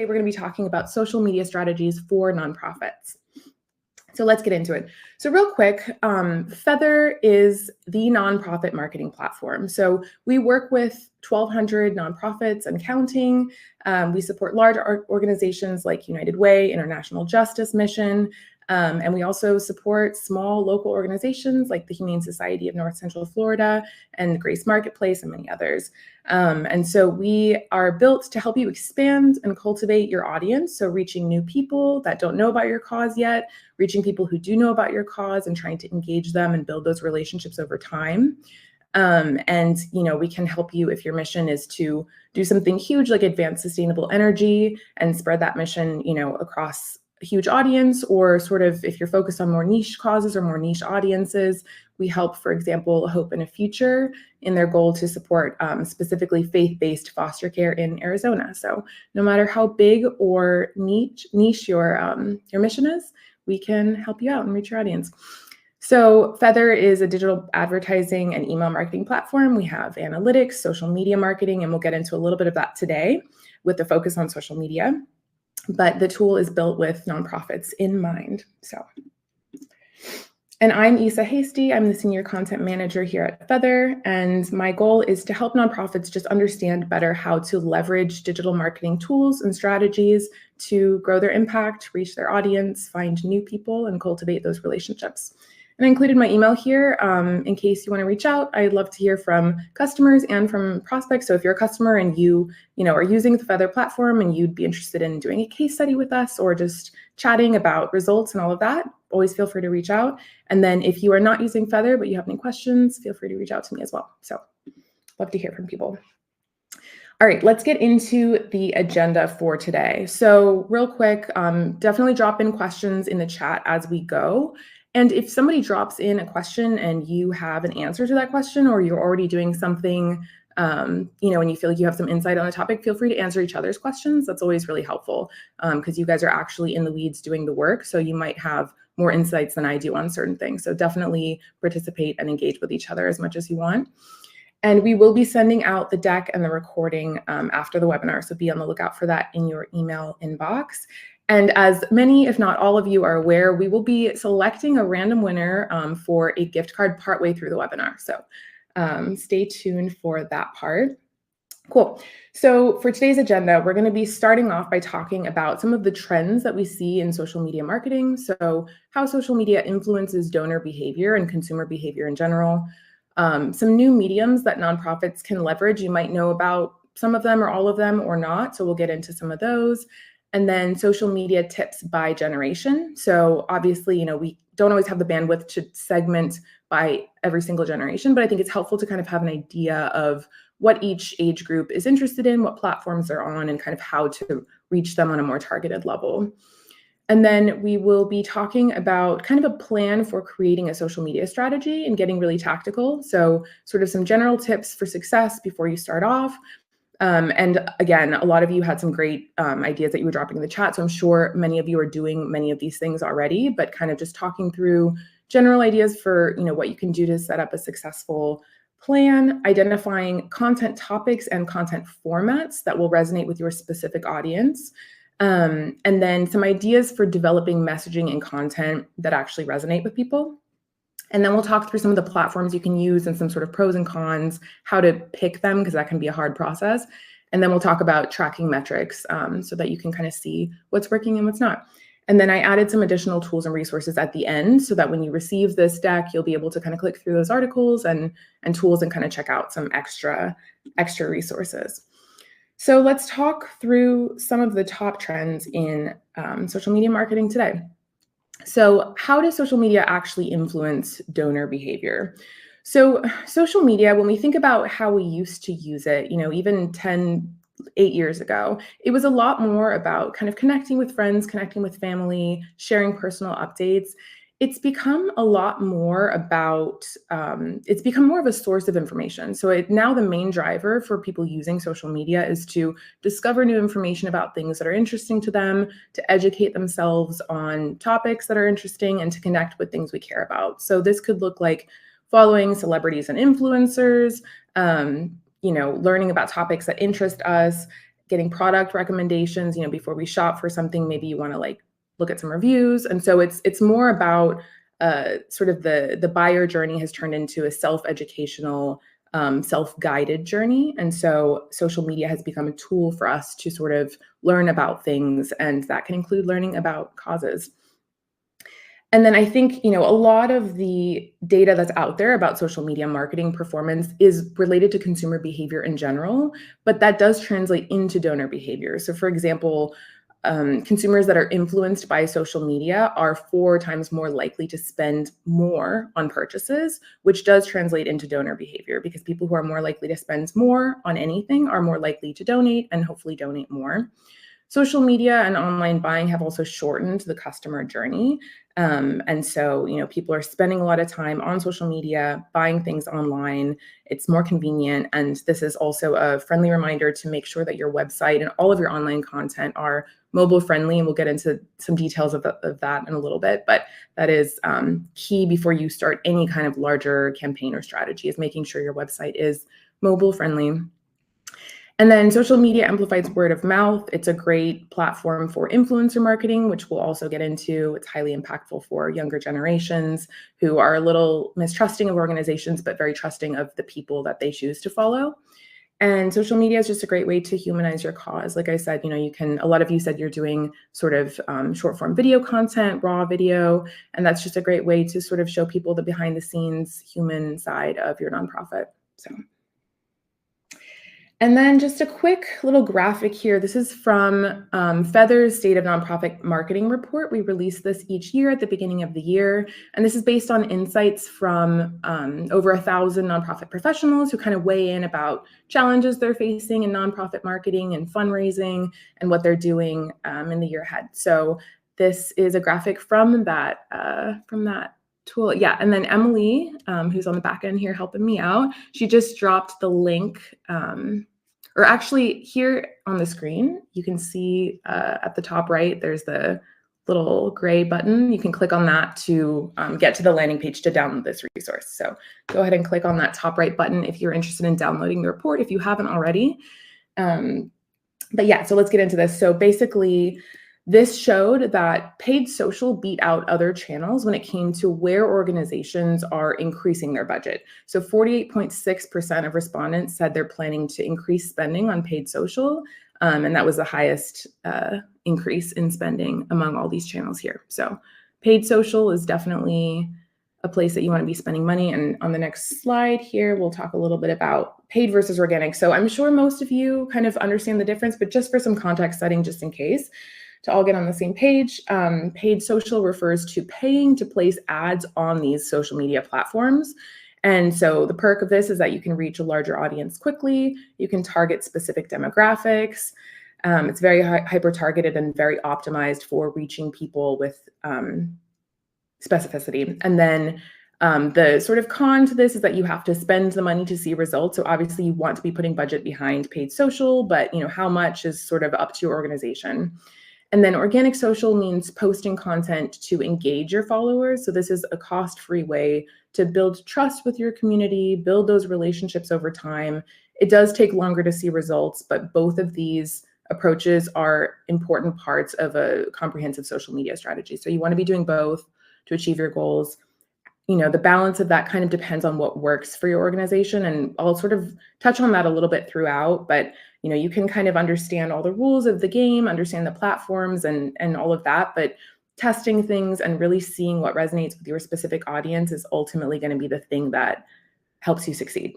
we're going to be talking about social media strategies for nonprofits. So let's get into it. So real quick, Feathr is the nonprofit marketing platform. So we work with 1,200 nonprofits and counting. We support large organizations like United Way, International Justice Mission, and we also support small local organizations like the Humane Society of North Central Florida and Grace Marketplace and many others. And so we are built to help you expand and cultivate your audience. So reaching new people that don't know about your cause yet, reaching people who do know about your cause and trying to engage them and build those relationships over time. And, we can help you if your mission is to do something huge, like advance sustainable energy and spread that mission, across a huge audience, or sort of if you're focused on more niche causes or more niche audiences. We help, for example, Hope in a Future in their goal to support specifically faith-based foster care in Arizona. So no matter how big or niche your mission is, we can help you out and reach your audience. So Feathr is a digital advertising and email marketing platform. We have analytics, social media marketing, and we'll get into a little bit of that today with the focus on social media. But the tool is built with nonprofits in mind. And I'm Isa Hasty. I'm the Senior Content Manager here at Feathr, and my goal is to help nonprofits just understand better how to leverage digital marketing tools and strategies to grow their impact, reach their audience, find new people, and cultivate those relationships. And I included my email here in case you want to reach out. I'd love to hear from customers and from prospects. So if you're a customer and you are using the Feathr platform and you'd be interested in doing a case study with us or just chatting about results and all of that, always feel free to reach out. And then if you are not using Feathr but you have any questions, feel free to reach out to me as well. So love to hear from people. All right, let's get into the agenda for today. So real quick, definitely drop in questions in the chat as we go. And if somebody drops in a question and you have an answer to that question, or you're already doing something, and you feel like you have some insight on the topic, feel free to answer each other's questions. That's always really helpful because you guys are actually in the weeds doing the work. So you might have more insights than I do on certain things. So definitely participate and engage with each other as much as you want. And we will be sending out the deck and the recording after the webinar. So be on the lookout for that in your email inbox. And as many, if not all of you are aware, we will be selecting a random winner for a gift card partway through the webinar. So stay tuned for that part. Cool. So for today's agenda, we're going to be starting off by talking about some of the trends that we see in social media marketing. So how social media influences donor behavior and consumer behavior in general. Some new mediums that nonprofits can leverage. You might know about some of them or all of them or not. So we'll get into some of those. And then social media tips by generation. So obviously, we don't always have the bandwidth to segment by every single generation, but I think it's helpful to kind of have an idea of what each age group is interested in, what platforms they're on, and kind of how to reach them on a more targeted level. And then we will be talking about kind of a plan for creating a social media strategy and getting really tactical. So sort of some general tips for success before you start off. And again, a lot of you had some great ideas that you were dropping in the chat. So I'm sure many of you are doing many of these things already, but kind of just talking through general ideas for, what you can do to set up a successful plan, identifying content topics and content formats that will resonate with your specific audience. And then some ideas for developing messaging and content that actually resonate with people. And then we'll talk through some of the platforms you can use and some sort of pros and cons, how to pick them, because that can be a hard process. And then we'll talk about tracking metrics so that you can kind of see what's working and what's not. And then I added some additional tools and resources at the end so that when you receive this deck, you'll be able to kind of click through those articles and tools and kind of check out some extra resources. So let's talk through some of the top trends in social media marketing today. So how does social media actually influence donor behavior? So social media, when we think about how we used to use it, even 8 years ago, it was a lot more about kind of connecting with friends, connecting with family, sharing personal updates. It's become a lot more about, it's become more of a source of information. So now the main driver for people using social media is to discover new information about things that are interesting to them, to educate themselves on topics that are interesting, and to connect with things we care about. So this could look like following celebrities and influencers, learning about topics that interest us. getting product recommendations, before we shop for something, maybe you want to like look at some reviews. And so it's more about sort of the buyer journey has turned into a self-educational, self-guided journey. And so social media has become a tool for us to sort of learn about things, and that can include learning about causes. And then I think, a lot of the data that's out there about social media marketing performance is related to consumer behavior in general, but that does translate into donor behavior. So for example, consumers that are influenced by social media are 4 times more likely to spend more on purchases, which does translate into donor behavior, because people who are more likely to spend more on anything are more likely to donate and hopefully donate more. Social media and online buying have also shortened the customer journey. And so, people are spending a lot of time on social media, buying things online. It's more convenient. And this is also a friendly reminder to make sure that your website and all of your online content are mobile friendly. And we'll get into some details of that in a little bit. But that is key before you start any kind of larger campaign or strategy, is making sure your website is mobile friendly. And then social media amplifies word of mouth. It's a great platform for influencer marketing, which we'll also get into. It's highly impactful for younger generations who are a little mistrusting of organizations, but very trusting of the people that they choose to follow. And social media is just a great way to humanize your cause. Like I said, a lot of you said you're doing sort of short form video content, raw video, and that's just a great way to sort of show people the behind the scenes human side of your nonprofit. And then just a quick little graphic here. This is from Feathr's State of Nonprofit Marketing Report. We release this each year at the beginning of the year. And this is based on insights from over 1,000 nonprofit professionals who kind of weigh in about challenges they're facing in nonprofit marketing and fundraising and what they're doing in the year ahead. So this is a graphic from that tool. Yeah, and then Emily, who's on the back end here helping me out, she just dropped the link, or actually here on the screen, you can see at the top right, there's the little gray button. You can click on that to get to the landing page to download this resource. So go ahead and click on that top right button if you're interested in downloading the report, if you haven't already. But yeah, so let's get into this. So basically, this showed that paid social beat out other channels when it came to where organizations are increasing their budget. So 48.6% of respondents said they're planning to increase spending on paid social, and that was the highest increase in spending among all these channels here. So paid social is definitely a place that you want to be spending money. And on the next slide here, we'll talk a little bit about paid versus organic. So I'm sure most of you kind of understand the difference, but just for some context setting, just in case, to all get on the same page, paid social refers to paying to place ads on these social media platforms. And so the perk of this is that you can reach a larger audience quickly. You can target specific demographics. It's very hyper-targeted and very optimized for reaching people with specificity. And then the sort of con to this is that you have to spend the money to see results. So obviously you want to be putting budget behind paid social, but how much is sort of up to your organization. And then organic social means posting content to engage your followers. So this is a cost-free way to build trust with your community, build those relationships over time. It does take longer to see results, but both of these approaches are important parts of a comprehensive social media strategy. So you want to be doing both to achieve your goals. The balance of that kind of depends on what works for your organization. And I'll sort of touch on that a little bit throughout, but you can kind of understand all the rules of the game, understand the platforms and all of that, but testing things and really seeing what resonates with your specific audience is ultimately going to be the thing that helps you succeed.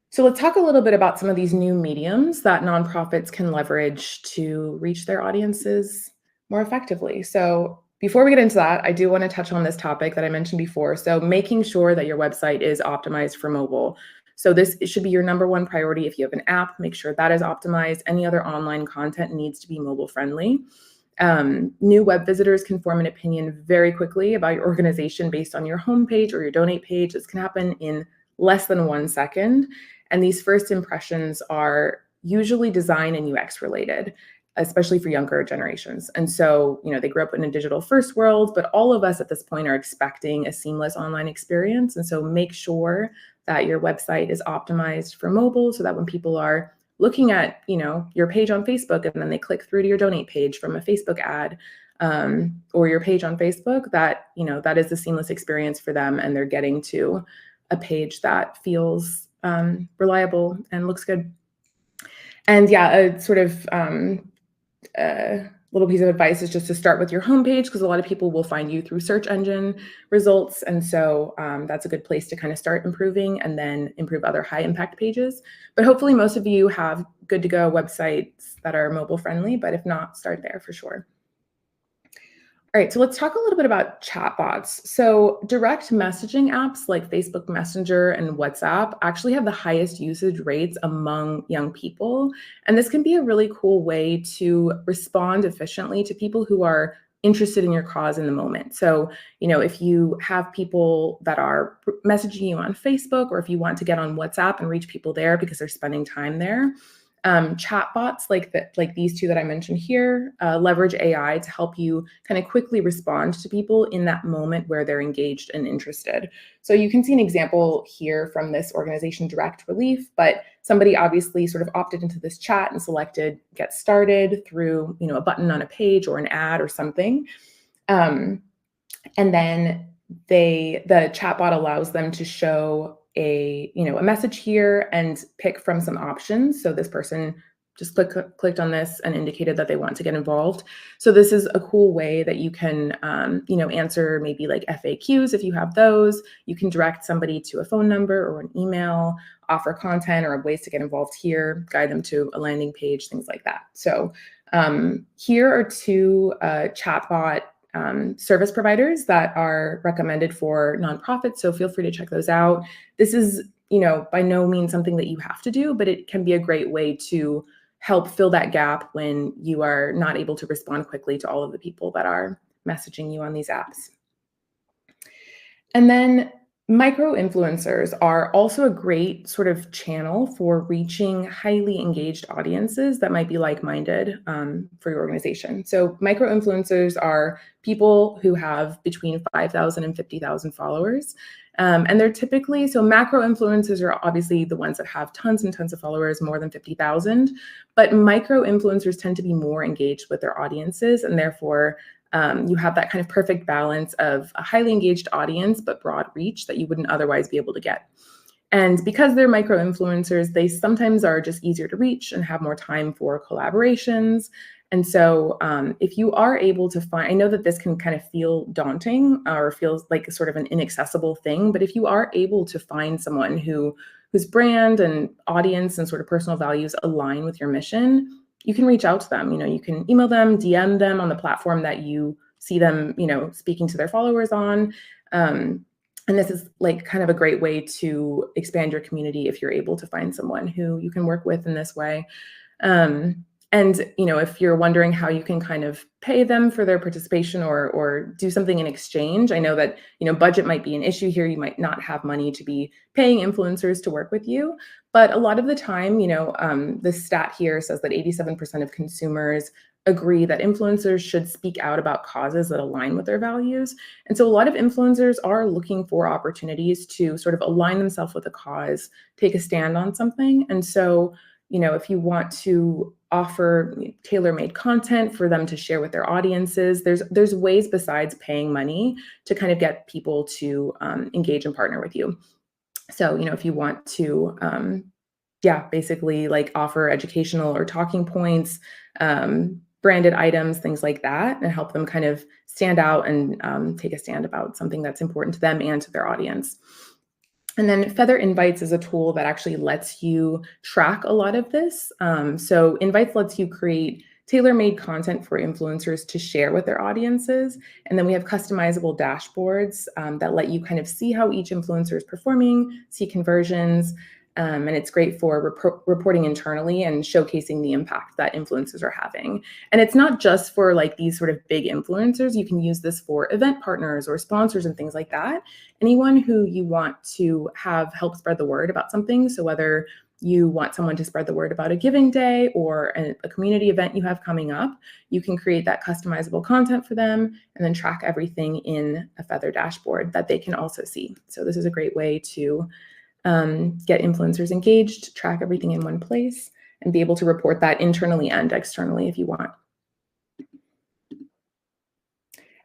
So let's talk a little bit about some of these new mediums that nonprofits can leverage to reach their audiences more effectively. So before we get into that, I do want to touch on this topic that I mentioned before. So making sure that your website is optimized for mobile. So this should be your number one priority. If you have an app, make sure that is optimized. Any other online content needs to be mobile friendly. New web visitors can form an opinion very quickly about your organization based on your homepage or your donate page. This can happen in less than 1 second. And these first impressions are usually design and UX related, especially for younger generations. And so, they grew up in a digital first world, but all of us at this point are expecting a seamless online experience. And so make sure that your website is optimized for mobile so that when people are looking at, your page on Facebook and then they click through to your donate page from a Facebook ad, or your page on Facebook, that is a seamless experience for them, and they're getting to a page that feels reliable and looks good. And yeah, a sort of little piece of advice is just to start with your homepage, because a lot of people will find you through search engine results. And so that's a good place to kind of start improving, and then improve other high impact pages. But hopefully most of you have good to go websites that are mobile friendly, but if not, start there for sure. All right, so let's talk a little bit about chatbots. So direct messaging apps like Facebook Messenger and WhatsApp actually have the highest usage rates among young people. And this can be a really cool way to respond efficiently to people who are interested in your cause in the moment. So, if you have people that are messaging you on Facebook, or if you want to get on WhatsApp and reach people there because they're spending time there, chatbots like these two that I mentioned here leverage AI to help you kind of quickly respond to people in that moment where they're engaged and interested. So you can see an example here from this organization, Direct Relief, but somebody obviously sort of opted into this chat and selected Get Started through a button on a page or an ad or something. And then the chatbot allows them to show a message here and pick from some options. So this person just clicked on this and indicated that they want to get involved. So this is a cool way that you can answer maybe like FAQs if you have those. You can direct somebody to a phone number or an email, offer content or ways to get involved here, guide them to a landing page, things like that. So here are two chatbot service providers that are recommended for nonprofits. So feel free to check those out. This is, by no means something that you have to do, but it can be a great way to help fill that gap when you are not able to respond quickly to all of the people that are messaging you on these apps. And then micro influencers are also a great sort of channel for reaching highly engaged audiences that might be like-minded for your organization. So micro influencers are people who have between 5,000 and 50,000 followers. And they're typically, so macro influencers are obviously the ones that have tons and tons of followers, more than 50,000, but micro influencers tend to be more engaged with their audiences, and therefore you have that kind of perfect balance of a highly engaged audience, but broad reach that you wouldn't otherwise be able to get. And because they're micro influencers, they sometimes are just easier to reach and have more time for collaborations. And so if you are able to find, I know that this can kind of feel daunting or feels like sort of an inaccessible thing, but if you are able to find someone whose brand and audience and sort of personal values align with your mission, you can reach out to them. You can email them, DM them on the platform that you see them, speaking to their followers on. And this is like kind of a great way to expand your community if you're able to find someone who you can work with in this way. And if you're wondering how you can kind of pay them for their participation or do something in exchange, I know that budget might be an issue here. You might not have money to be paying influencers to work with you, but a lot of the time, the stat here says that 87% of consumers agree that influencers should speak out about causes that align with their values. And so a lot of influencers are looking for opportunities to sort of align themselves with a cause, take a stand on something. And so if you want to offer tailor-made content for them to share with their audiences, there's ways besides paying money to kind of get people to engage and partner with you. So, if you want to, basically like offer educational or talking points, branded items, things like that, and help them kind of stand out and take a stand about something that's important to them and to their audience. And then Feathr Invites is a tool that actually lets you track a lot of this. So Invites lets you create tailor-made content for influencers to share with their audiences. And then we have customizable dashboards that let you kind of see how each influencer is performing, see conversions, and it's great for reporting internally and showcasing the impact that influencers are having. And it's not just for like these sort of big influencers. You can use this for event partners or sponsors and things like that. Anyone who you want to have help spread the word about something. So whether you want someone to spread the word about a giving day or a community event you have coming up, you can create that customizable content for them and then track everything in a Feathr dashboard that they can also see. So this is a great way to get influencers engaged, track everything in one place, and be able to report that internally and externally if you want.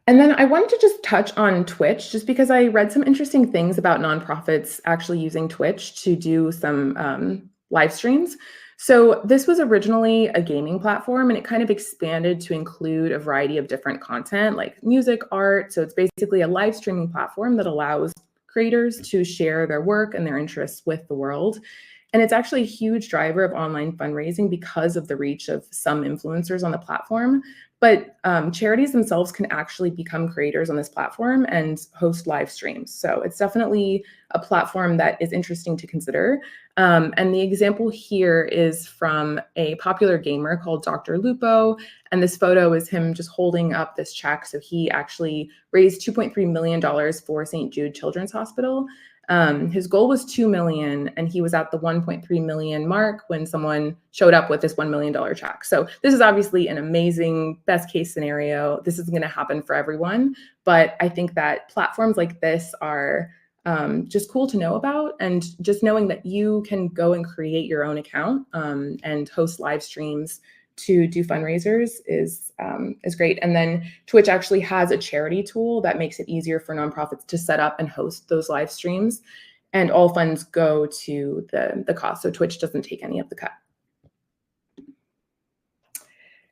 And then I wanted to just touch on Twitch, just because I read some interesting things about nonprofits actually using Twitch to do some live streams. So this was originally a gaming platform, and it kind of expanded to include a variety of different content like music, art. So it's basically a live streaming platform that allows creators to share their work and their interests with the world. And it's actually a huge driver of online fundraising because of the reach of some influencers on the platform. But charities themselves can actually become creators on this platform and host live streams. So it's definitely a platform that is interesting to consider. And the example here is from a popular gamer called Dr. Lupo. And this photo is him just holding up this check. So he actually raised $2.3 million for St. Jude Children's Hospital. His goal was 2 million, and he was at the 1.3 million mark when someone showed up with this $1 million check. So this is obviously an amazing best case scenario. This isn't going to happen for everyone, but I think that platforms like this are just cool to know about, and just knowing that you can go and create your own account and host live streams to do fundraisers is great. And then Twitch actually has a charity tool that makes it easier for nonprofits to set up and host those live streams, and all funds go to the cost. So Twitch doesn't take any of the cut.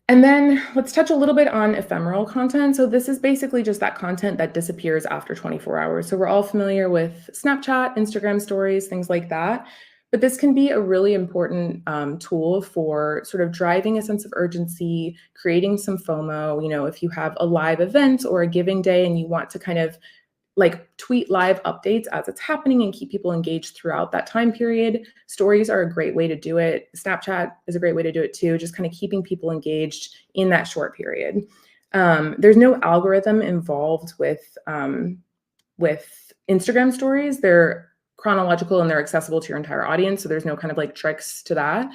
And then let's touch a little bit on ephemeral content. So this is basically just that content that disappears after 24 hours. So we're all familiar with Snapchat, Instagram stories, things like that. But this can be a really important tool for sort of driving a sense of urgency, creating some FOMO. You know, if you have a live event or a giving day and you want to kind of like tweet live updates as it's happening and keep people engaged throughout that time period, stories are a great way to do it. Snapchat is a great way to do it too, just kind of keeping people engaged in that short period. There's no algorithm involved with Instagram stories. They're chronological and they're accessible to your entire audience. So there's no kind of like tricks to that.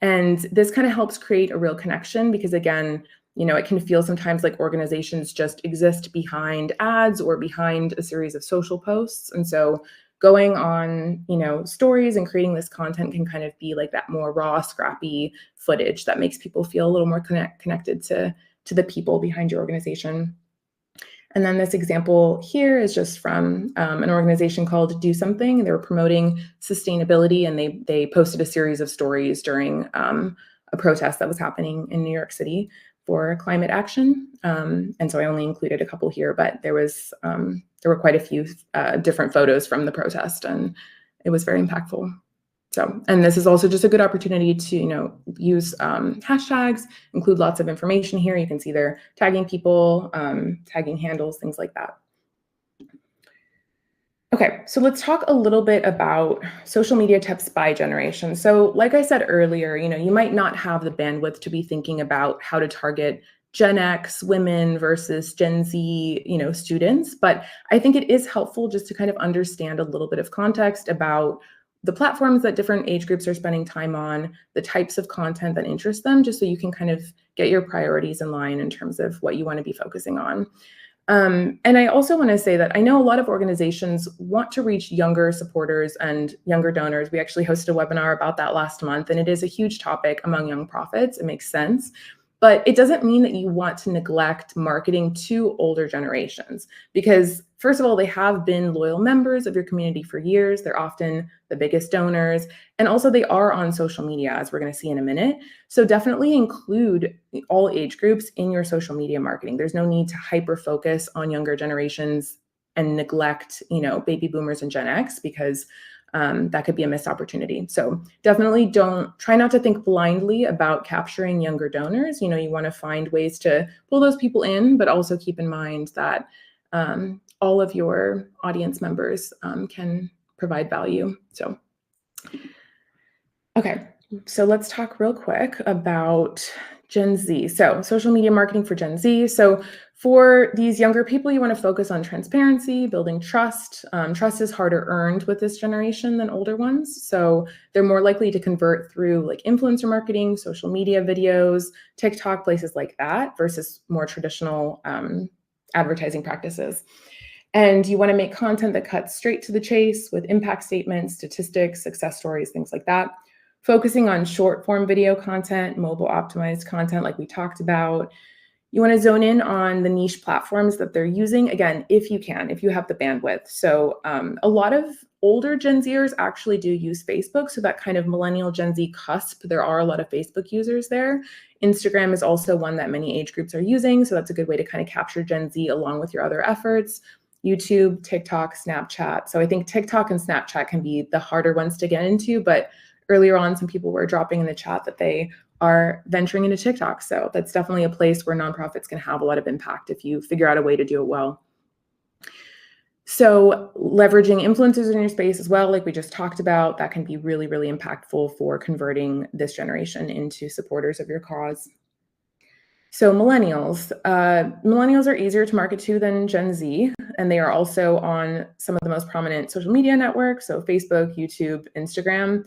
And this kind of helps create a real connection because, again, you know, it can feel sometimes like organizations just exist behind ads or behind a series of social posts. And so going on, you know, stories and creating this content can kind of be like that more raw, scrappy footage that makes people feel a little more connected to the people behind your organization. And then this example here is just from an organization called Do Something. They were promoting sustainability, and they posted a series of stories during a protest that was happening in New York City for climate action. And so I only included a couple here, but there were quite a few different photos from the protest, and it was very impactful. So, and this is also just a good opportunity to, you know, use hashtags, include lots of information here. You can see they're tagging people, tagging handles, things like that. Okay, so let's talk a little bit about social media tips by generation. So like I said earlier, you know, you might not have the bandwidth to be thinking about how to target Gen X women versus Gen Z, you know, students, but I think it is helpful just to kind of understand a little bit of context about the platforms that different age groups are spending time on, the types of content that interest them, just so you can kind of get your priorities in line in terms of what you want to be focusing on. And I also want to say that I know a lot of organizations want to reach younger supporters and younger donors. We actually hosted a webinar about that last month, and it is a huge topic among young profits. It makes sense. But it doesn't mean that you want to neglect marketing to older generations, because first of all, they have been loyal members of your community for years. They're often the biggest donors. And also they are on social media, as we're going to see in a minute. So definitely include all age groups in your social media marketing. There's no need to hyper focus on younger generations and neglect, you know, baby boomers and Gen X, because that could be a missed opportunity. So definitely try not to think blindly about capturing younger donors. You know, you want to find ways to pull those people in, but also keep in mind that all of your audience members can provide value. So, okay, so let's talk real quick about Gen Z. So social media marketing for Gen Z. So for these younger people, you want to focus on transparency, building trust. Trust is harder earned with this generation than older ones. So they're more likely to convert through like influencer marketing, social media videos, TikTok, places like that, versus more traditional advertising practices. And you want to make content that cuts straight to the chase with impact statements, statistics, success stories, things like that. focusing on short form video content, mobile optimized content like we talked about. You want to zone in on the niche platforms that they're using, again, if you can, if you have the bandwidth. So a lot of older Gen Zers actually do use Facebook. So that kind of millennial Gen Z cusp, there are a lot of Facebook users there. Instagram is also one that many age groups are using. So that's a good way to kind of capture Gen Z along with your other efforts. YouTube, TikTok, Snapchat. So I think TikTok and Snapchat can be the harder ones to get into, but earlier on, some people were dropping in the chat that they are venturing into TikTok. So that's definitely a place where nonprofits can have a lot of impact if you figure out a way to do it well. So leveraging influencers in your space as well, like we just talked about, that can be really, really impactful for converting this generation into supporters of your cause. So millennials are easier to market to than Gen Z, and they are also on some of the most prominent social media networks, so Facebook, YouTube, Instagram.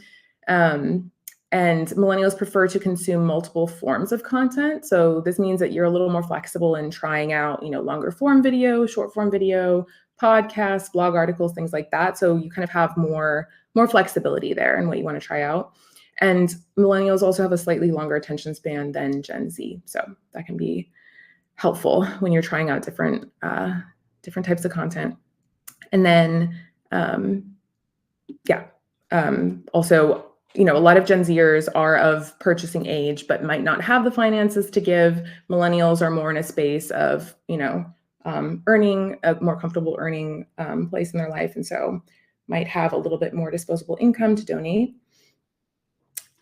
And millennials prefer to consume multiple forms of content. So this means that you're a little more flexible in trying out, longer form video, short form video, podcasts, blog articles, things like that. So you kind of have more flexibility there in what you want to try out. And millennials also have a slightly longer attention span than Gen Z. So that can be helpful when you're trying out different types of content. And then, also, a lot of Gen Zers are of purchasing age, but might not have the finances to give. Millennials are more in a space of, earning a more comfortable earning place in their life. And so might have a little bit more disposable income to donate.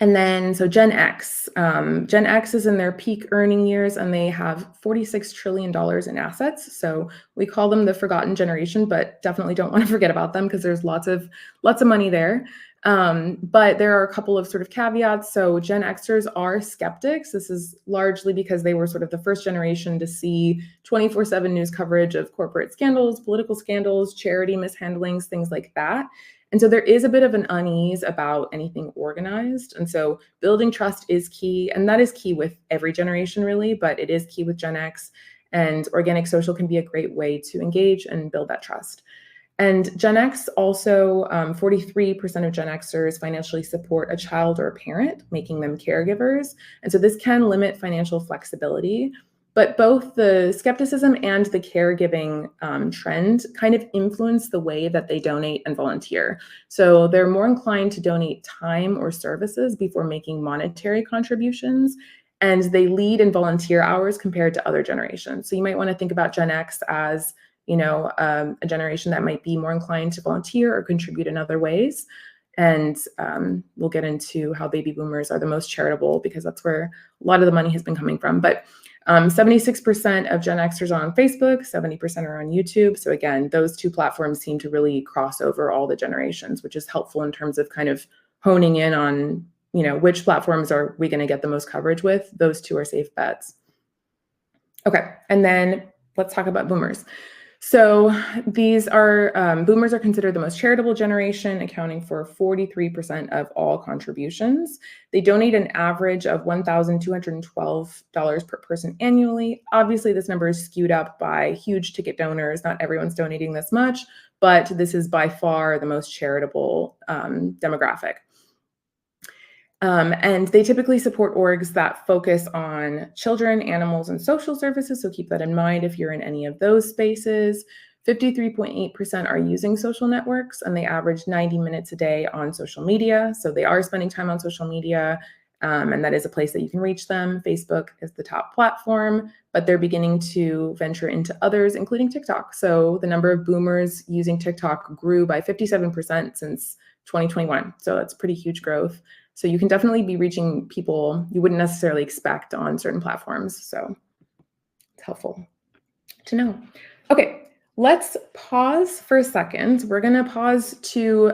And then, so Gen X. Gen X is in their peak earning years, and they have $46 trillion in assets. So we call them the forgotten generation, but definitely don't want to forget about them because there's lots of money there. But there are a couple of sort of caveats. So Gen Xers are skeptics. This is largely because they were sort of the first generation to see 24/7 news coverage of corporate scandals, political scandals, charity mishandlings, things like that. And so there is a bit of an unease about anything organized. And so building trust is key. And that is key with every generation, really, but it is key with Gen X. And organic social can be a great way to engage and build that trust. And Gen X also, 43% of Gen Xers financially support a child or a parent, making them caregivers. And so this can limit financial flexibility. But both the skepticism and the caregiving trend kind of influence the way that they donate and volunteer. So they're more inclined to donate time or services before making monetary contributions, and they lead in volunteer hours compared to other generations. So you might want to think about Gen X as, a generation that might be more inclined to volunteer or contribute in other ways. And we'll get into how baby boomers are the most charitable because that's where a lot of the money has been coming from. But 76% of Gen Xers are on Facebook, 70% are on YouTube. So again, those two platforms seem to really cross over all the generations, which is helpful in terms of kind of honing in on, which platforms are we going to get the most coverage with. Those two are safe bets. Okay, and then let's talk about boomers. So these are, boomers are considered the most charitable generation, accounting for 43% of all contributions. They donate an average of $1,212 per person annually. Obviously, this number is skewed up by huge ticket donors. Not everyone's donating this much, but this is by far the most charitable demographic. And they typically support orgs that focus on children, animals, and social services. So keep that in mind if you're in any of those spaces. 53.8% are using social networks, and they average 90 minutes a day on social media. So they are spending time on social media, and that is a place that you can reach them. Facebook is the top platform, but they're beginning to venture into others, including TikTok. So the number of boomers using TikTok grew by 57% since 2021. So that's pretty huge growth. So you can definitely be reaching people you wouldn't necessarily expect on certain platforms. So it's helpful to know. Okay, let's pause for a second. We're going to pause to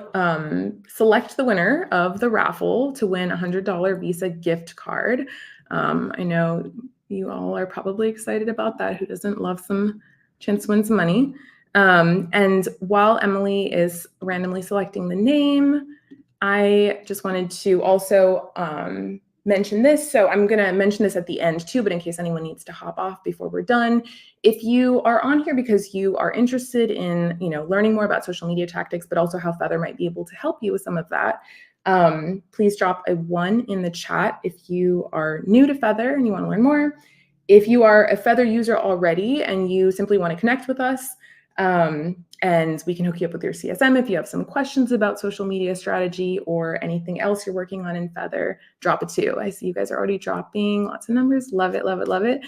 select the winner of the raffle to win a $100 Visa gift card. I know you all are probably excited about that. Who doesn't love some chance to win some money? And while Emily is randomly selecting the name, I just wanted to also mention this. So I'm going to mention this at the end too, but in case anyone needs to hop off before we're done, if you are on here because you are interested in, learning more about social media tactics, but also how Feathr might be able to help you with some of that, Please drop a 1 in the chat if you are new to Feathr and you want to learn more. If you are a Feathr user already and you simply want to connect with us, and we can hook you up with your CSM if you have some questions about social media strategy or anything else you're working on in Feathr, drop a 2. I see you guys are already dropping lots of numbers. Love it, love it, love it.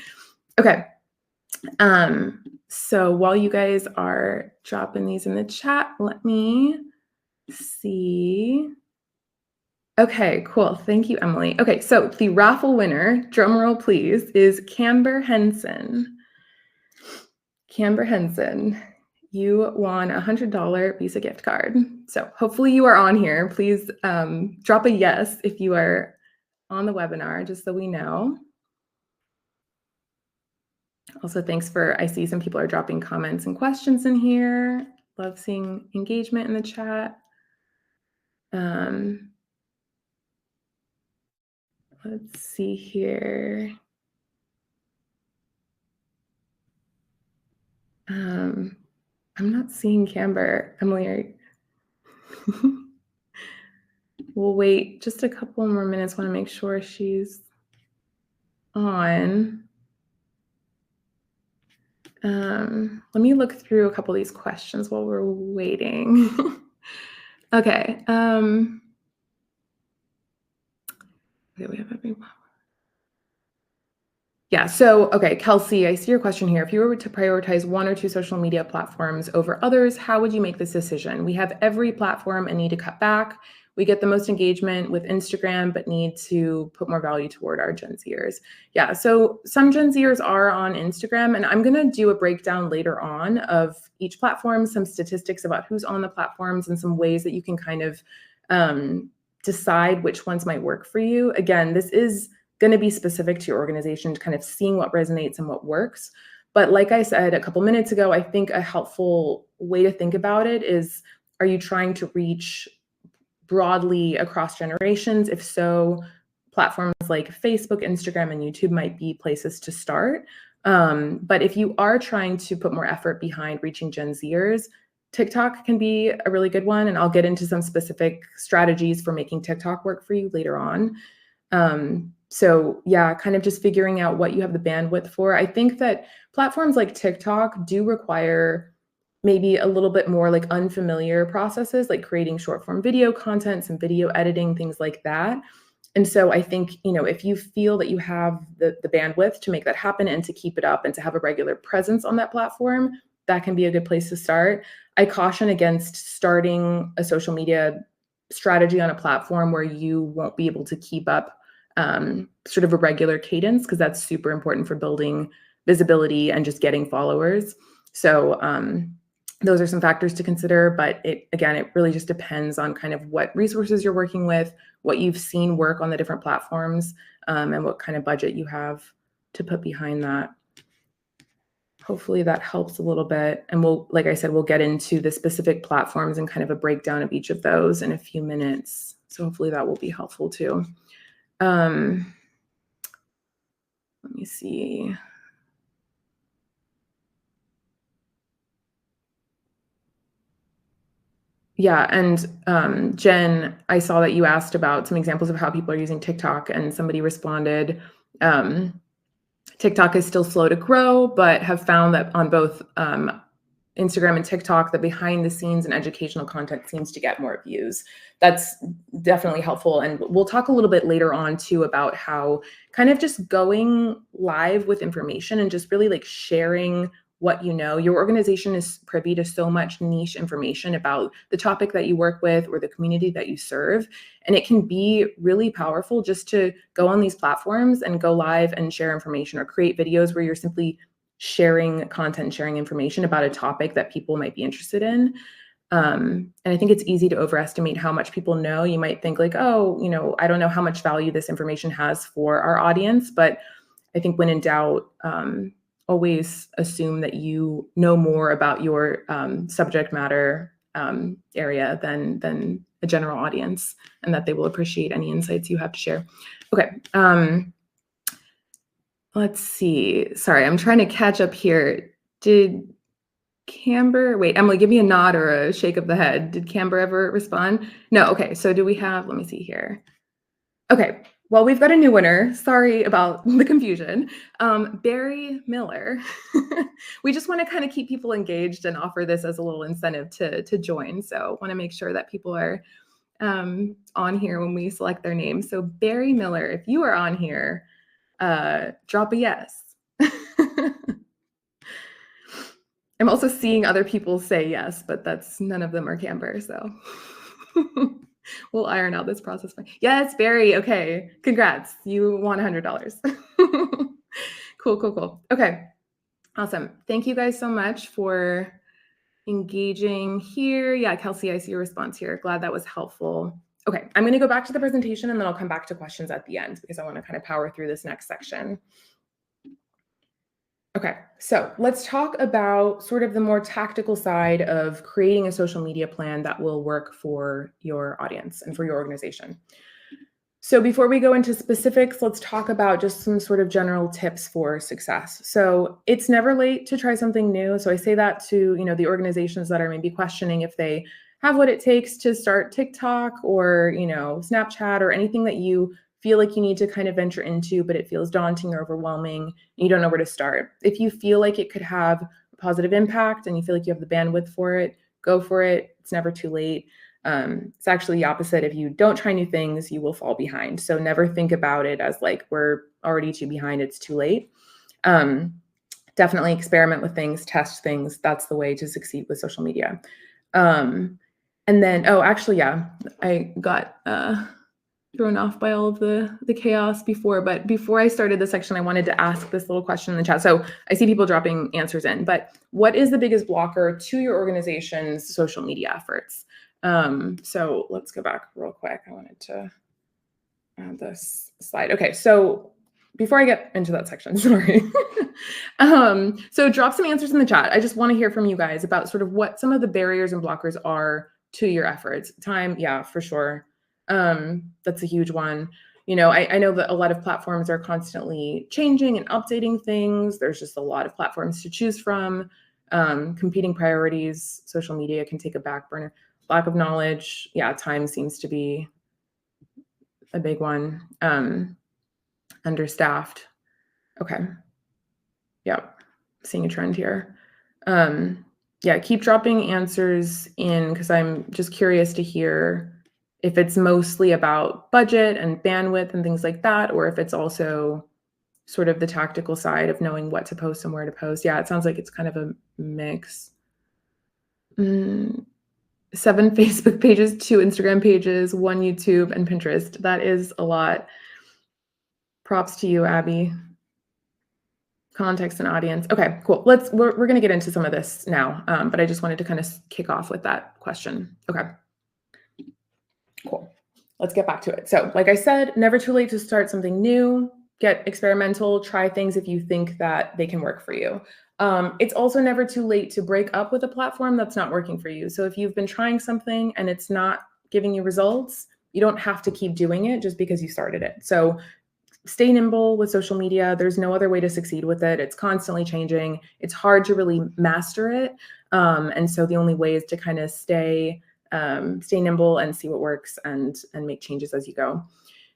Okay. So while you guys are dropping these in the chat, let me see. Okay, cool. Thank you, Emily. Okay, so the raffle winner, drumroll please, is Camber Henson. Camber Henson, you won a $100 Visa gift card. So hopefully you are on here. Please drop a yes if you are on the webinar, just so we know. Also, thanks for, I see some people are dropping comments and questions in here. Love seeing engagement in the chat. Let's see here. I'm not seeing Camber. Emily, we'll wait just a couple more minutes. Want to make sure she's on. Let me look through a couple of these questions while we're waiting. Okay. Okay, we have everyone. Yeah, so, okay, Kelsey, I see your question here. If you were to prioritize 1 or 2 social media platforms over others, how would you make this decision? We have every platform and need to cut back. We get the most engagement with Instagram, but need to put more value toward our Gen Zers. Yeah, so some Gen Zers are on Instagram, and I'm gonna do a breakdown later on of each platform, some statistics about who's on the platforms and some ways that you can kind of decide which ones might work for you. Again, this is going to be specific to your organization, kind of seeing what resonates and what works. But like I said a couple minutes ago, I think a helpful way to think about it is, are you trying to reach broadly across generations? If so, platforms like Facebook, Instagram, and YouTube might be places to start. But if you are trying to put more effort behind reaching Gen Zers, TikTok can be a really good one. And I'll get into some specific strategies for making TikTok work for you later on. So yeah, kind of just figuring out what you have the bandwidth for. I think that platforms like TikTok do require maybe a little bit more like unfamiliar processes, like creating short form video content, some video editing, things like that. And so I think, you know, if you feel that you have the bandwidth to make that happen and to keep it up and to have a regular presence on that platform, that can be a good place to start. I caution against starting a social media strategy on a platform where you won't be able to keep up sort of a regular cadence, because that's super important for building visibility and just getting followers. So those are some factors to consider, but it really just depends on kind of what resources you're working with, what you've seen work on the different platforms, and what kind of budget you have to put behind that. Hopefully that helps a little bit. And we'll, like I said, we'll get into the specific platforms and kind of a breakdown of each of those in a few minutes. So hopefully that will be helpful too. Let me see. Yeah, and Jen, I saw that you asked about some examples of how people are using TikTok, and somebody responded, TikTok is still slow to grow, but have found that on both Instagram and TikTok, the behind the scenes and educational content seems to get more views. That's definitely helpful. And we'll talk a little bit later on too about how kind of just going live with information and just really like sharing what you know. Your organization is privy to so much niche information about the topic that you work with or the community that you serve. And it can be really powerful just to go on these platforms and go live and share information, or create videos where you're simply sharing content, sharing information about a topic that people might be interested in. And I think it's easy to overestimate how much people know. You might think like, oh, you know, I don't know how much value this information has for our audience, but I think when in doubt, always assume that you know more about your subject matter area than a general audience, and that they will appreciate any insights you have to share. Okay. Let's see. Sorry, I'm trying to catch up here. Did Camber, wait, Emily, give me a nod or a shake of the head. Did Camber ever respond? No, okay, so do we have, let me see here. Okay, well, we've got a new winner. Sorry about the confusion. Barry Miller. We just want to kind of keep people engaged and offer this as a little incentive to join. So want to make sure that people are on here when we select their name. So Barry Miller, if you are on here, drop a yes. I'm also seeing other people say yes, but none of them are Camber, so we'll iron out this process. Yes, Barry. Okay, congrats. You won $100. Cool. Okay, awesome. Thank you guys so much for engaging here. Yeah, Kelsey, I see your response here. Glad that was helpful. Okay, I'm going to go back to the presentation and then I'll come back to questions at the end because I want to kind of power through this next section. Okay, so let's talk about sort of the more tactical side of creating a social media plan that will work for your audience and for your organization. So before we go into specifics, let's talk about just some sort of general tips for success. So it's never late to try something new. So I say that to, the organizations that are maybe questioning if they have what it takes to start TikTok or, Snapchat or anything that you feel like you need to kind of venture into, but it feels daunting or overwhelming, and you don't know where to start. If you feel like it could have a positive impact and you feel like you have the bandwidth for it, go for it. It's never too late. It's actually the opposite. If you don't try new things, you will fall behind. So never think about it as like, we're already too behind, it's too late. Definitely experiment with things, test things. That's the way to succeed with social media. And then, I got thrown off by all of the chaos before, but before I started this section, I wanted to ask this little question in the chat. So I see people dropping answers in, but what is the biggest blocker to your organization's social media efforts? So let's go back real quick. I wanted to add this slide. Okay, so before I get into that section, sorry. So drop some answers in the chat. I just want to hear from you guys about sort of what some of the barriers and blockers are to your efforts. Time, yeah, for sure. That's a huge one. I know that a lot of platforms are constantly changing and updating things. There's just a lot of platforms to choose from. Competing priorities, social media can take a back burner. Lack of knowledge, yeah, time seems to be a big one. Understaffed. Okay. Yep. Seeing a trend here. Yeah, keep dropping answers in because I'm just curious to hear if it's mostly about budget and bandwidth and things like that, or if it's also sort of the tactical side of knowing what to post and where to post. Yeah, it sounds like it's kind of a mix. 7 Facebook pages, 2 Instagram pages, 1 YouTube, and Pinterest. That is a lot. Props to you, Abby. Context and audience. Okay, cool. We're going to get into some of this now, but I just wanted to kind of kick off with that question. Okay, cool. Let's get back to it. So like I said, never too late to start something new. Get experimental, try things if you think that they can work for you. It's also never too late to break up with a platform that's not working for you. So if you've been trying something and it's not giving you results, you don't have to keep doing it just because you started it. So stay nimble with social media. There's no other way to succeed with it. It's constantly changing. It's hard to really master it. And so the only way is to kind of stay nimble and see what works and make changes as you go.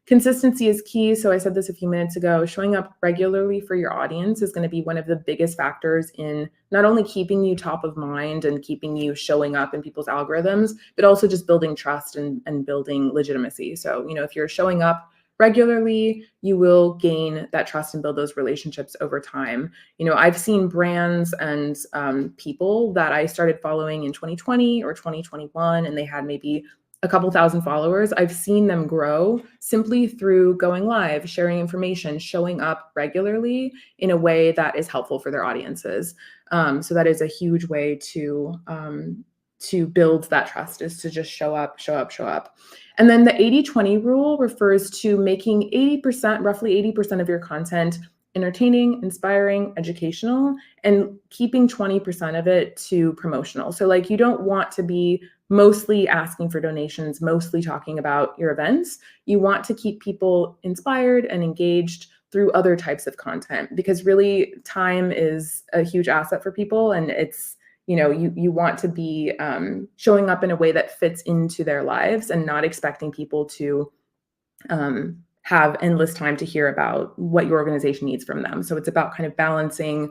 Consistency is key. So I said this a few minutes ago, showing up regularly for your audience is going to be one of the biggest factors in not only keeping you top of mind and keeping you showing up in people's algorithms, but also just building trust and building legitimacy. So, if you're showing up regularly, you will gain that trust and build those relationships over time. I've seen brands and people that I started following in 2020 or 2021, and they had maybe a couple thousand followers. I've seen them grow simply through going live, sharing information, showing up regularly in a way that is helpful for their audiences. So that is a huge way to build that trust, is to just show up. And then the 80-20 rule refers to making roughly 80% of your content entertaining, inspiring, educational, and keeping 20% of it to promotional. So you don't want to be mostly asking for donations, mostly talking about your events. You want to keep people inspired and engaged through other types of content, because really time is a huge asset for people, and it's you want to be showing up in a way that fits into their lives and not expecting people to have endless time to hear about what your organization needs from them. So it's about kind of balancing,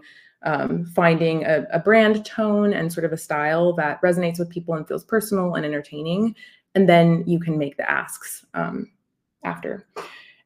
finding a brand tone and sort of a style that resonates with people and feels personal and entertaining. And then you can make the asks after.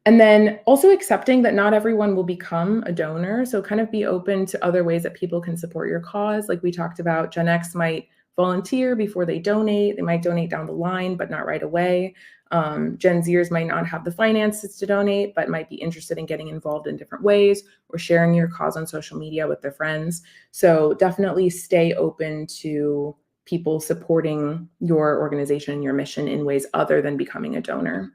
And then also accepting that not everyone will become a donor. So kind of be open to other ways that people can support your cause. Like we talked about, Gen X might volunteer before they donate. They might donate down the line, but not right away. Gen Zers might not have the finances to donate, but might be interested in getting involved in different ways or sharing your cause on social media with their friends. So definitely stay open to people supporting your organization and your mission in ways other than becoming a donor.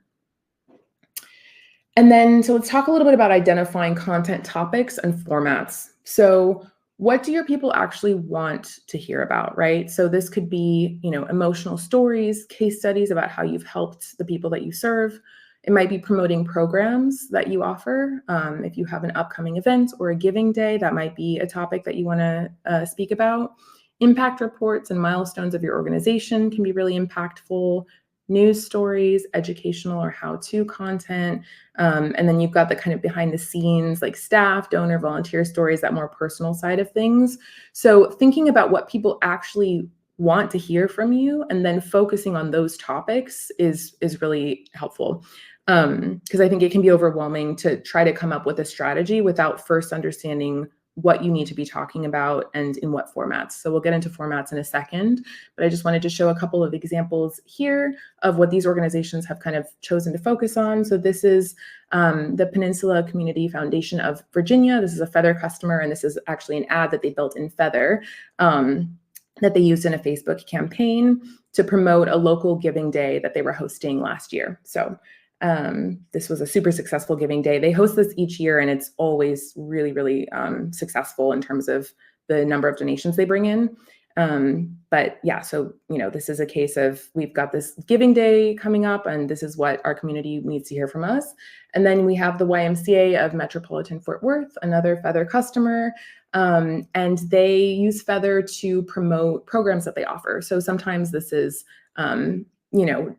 And then, so let's talk a little bit about identifying content topics and formats. So what do your people actually want to hear about, right? So this could be, emotional stories, case studies about how you've helped the people that you serve. It might be promoting programs that you offer. If you have an upcoming event or a giving day, that might be a topic that you want to speak about. Impact reports and milestones of your organization can be really impactful. News stories, educational or how-to content. And then you've got the kind of behind the scenes, like staff, donor, volunteer stories, that more personal side of things. So thinking about what people actually want to hear from you and then focusing on those topics is really helpful. Because I think it can be overwhelming to try to come up with a strategy without first understanding what you need to be talking about and in what formats. So we'll get into formats in a second, but I just wanted to show a couple of examples here of what these organizations have kind of chosen to focus on. So this is the Peninsula Community Foundation of Virginia. This is a Feathr customer, and this is actually an ad that they built in Feathr that they used in a Facebook campaign to promote a local giving day that they were hosting last year. So this was a super successful giving day. They host this each year, and it's always really, really successful in terms of the number of donations they bring in. But yeah, so, this is a case of we've got this giving day coming up, and this is what our community needs to hear from us. And then we have the YMCA of Metropolitan Fort Worth, another Feathr customer. And they use Feathr to promote programs that they offer. So sometimes this is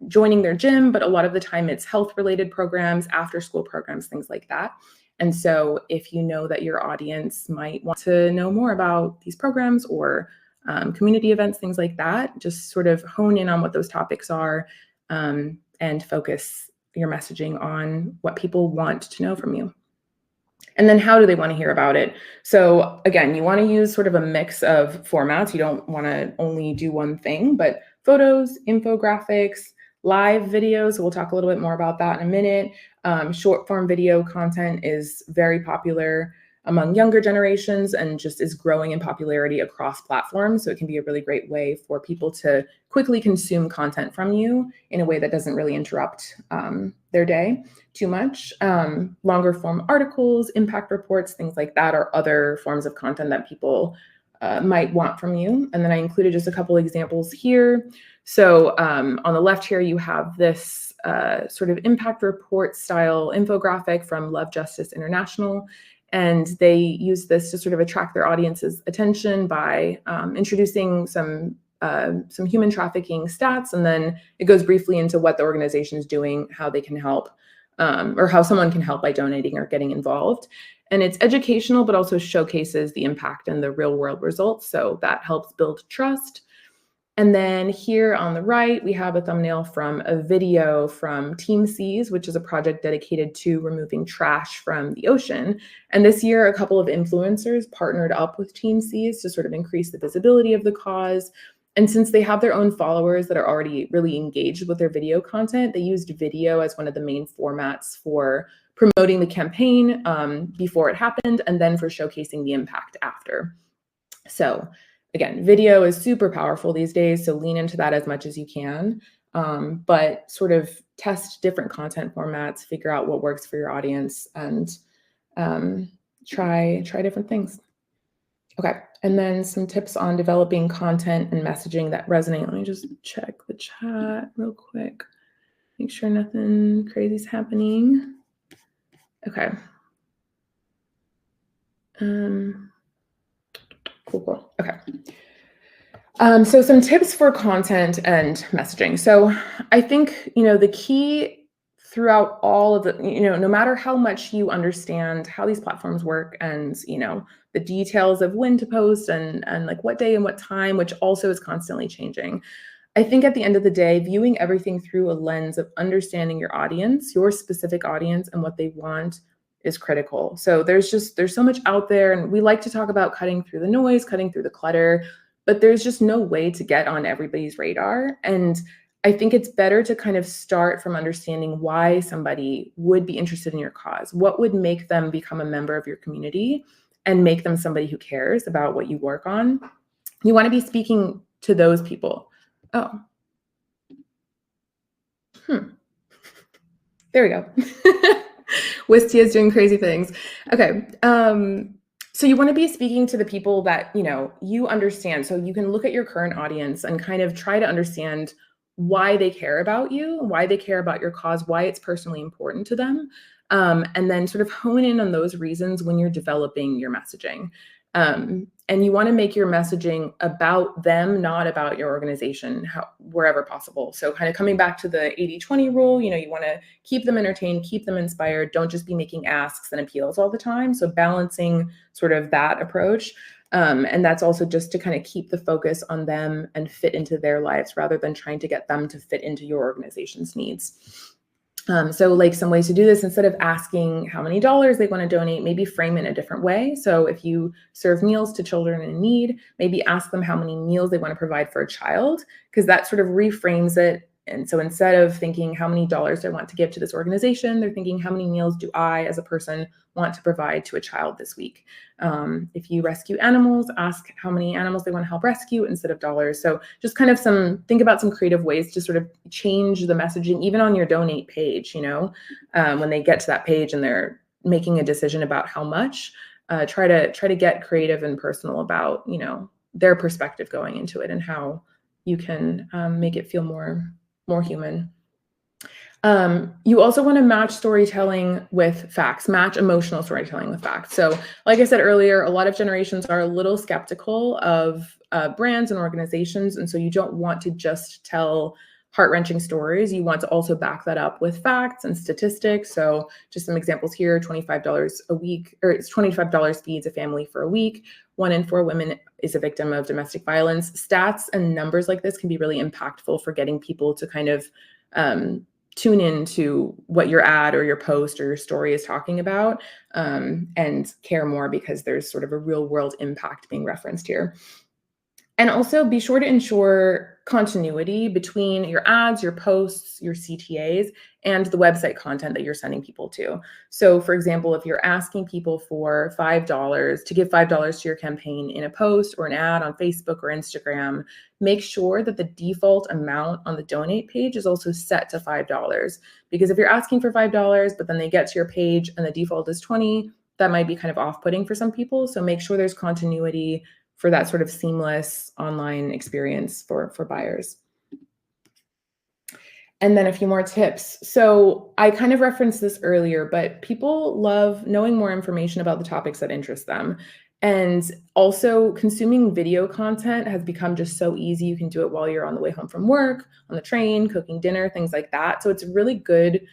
joining their gym, but a lot of the time it's health-related programs, after-school programs, things like that. And so if you know that your audience might want to know more about these programs or community events, things like that, just sort of hone in on what those topics are and focus your messaging on what people want to know from you. And then how do they want to hear about it? So again, you want to use sort of a mix of formats. You don't want to only do one thing, but photos, infographics, live videos. We'll talk a little bit more about that in a minute. Short form video content is very popular among younger generations and just is growing in popularity across platforms. So it can be a really great way for people to quickly consume content from you in a way that doesn't really interrupt their day too much. Longer form articles, impact reports, things like that are other forms of content that people might want from you. And then I included just a couple examples here. So on the left here, you have this sort of impact report style infographic from Love Justice International. And they use this to sort of attract their audience's attention by introducing some human trafficking stats. And then it goes briefly into what the organization is doing, how they can help, or how someone can help by donating or getting involved. And it's educational, but also showcases the impact and the real world results. So that helps build trust. And then here on the right, we have a thumbnail from a video from Team Seas, which is a project dedicated to removing trash from the ocean. And this year, a couple of influencers partnered up with Team Seas to sort of increase the visibility of the cause. And since they have their own followers that are already really engaged with their video content, they used video as one of the main formats for promoting the campaign before it happened, and then for showcasing the impact after. So again, video is super powerful these days, so lean into that as much as you can, but sort of test different content formats, figure out what works for your audience, and try different things. Okay, and then some tips on developing content and messaging that resonate. Let me just check the chat real quick, make sure nothing crazy is happening. Okay. Cool. Okay. So some tips for content and messaging. So I think, the key throughout all of the, no matter how much you understand how these platforms work and, the details of when to post and like what day and what time, which also is constantly changing. I think at the end of the day, viewing everything through a lens of understanding your audience, your specific audience, and what they want is critical. So there's so much out there, and we like to talk about cutting through the noise, cutting through the clutter, but there's just no way to get on everybody's radar. And I think it's better to kind of start from understanding why somebody would be interested in your cause. What would make them become a member of your community and make them somebody who cares about what you work on? You want to be speaking to those people. Oh, there we go. Wistia is doing crazy things. Okay. So you want to be speaking to the people that, you understand. So you can look at your current audience and kind of try to understand why they care about you, why they care about your cause, why it's personally important to them. And then sort of hone in on those reasons when you're developing your messaging. And you want to make your messaging about them, not about your organization, wherever possible. So kind of coming back to the 80-20 rule, you want to keep them entertained, keep them inspired. Don't just be making asks and appeals all the time. So balancing sort of that approach. And that's also just to kind of keep the focus on them and fit into their lives rather than trying to get them to fit into your organization's needs. So like some ways to do this, instead of asking how many dollars they want to donate, maybe frame it in a different way. So if you serve meals to children in need, maybe ask them how many meals they want to provide for a child, because that sort of reframes it. And so instead of thinking how many dollars do I want to give to this organization, they're thinking how many meals do I as a person want to provide to a child this week. If you rescue animals, ask how many animals they want to help rescue instead of dollars. So just kind of think about some creative ways to sort of change the messaging, even on your donate page, when they get to that page and they're making a decision about how much, try to get creative and personal about, their perspective going into it and how you can make it feel more human. You also want to match storytelling with facts, match emotional storytelling with facts. So like I said earlier, a lot of generations are a little skeptical of brands and organizations. And so you don't want to just tell heart-wrenching stories. You want to also back that up with facts and statistics. So just some examples here, $25 a week, or it's $25 feeds a family for a week. 1 in 4 women is a victim of domestic violence. Stats and numbers like this can be really impactful for getting people to kind of tune into what your ad or your post or your story is talking about, and care more because there's sort of a real world impact being referenced here. And also be sure to ensure continuity between your ads, your posts, your CTAs, and the website content that you're sending people to. So for example, if you're asking people for $5 to give $5 to your campaign in a post or an ad on Facebook or Instagram, make sure that the default amount on the donate page is also set to $5. Because if you're asking for $5, but then they get to your page and the default is 20, that might be kind of off-putting for some people. So make sure there's continuity for that sort of seamless online experience for buyers. And then a few more tips. So I kind of referenced this earlier, but people love knowing more information about the topics that interest them. And also consuming video content has become just so easy. You can do it while you're on the way home from work, on the train, cooking dinner, things like that. So it's a really good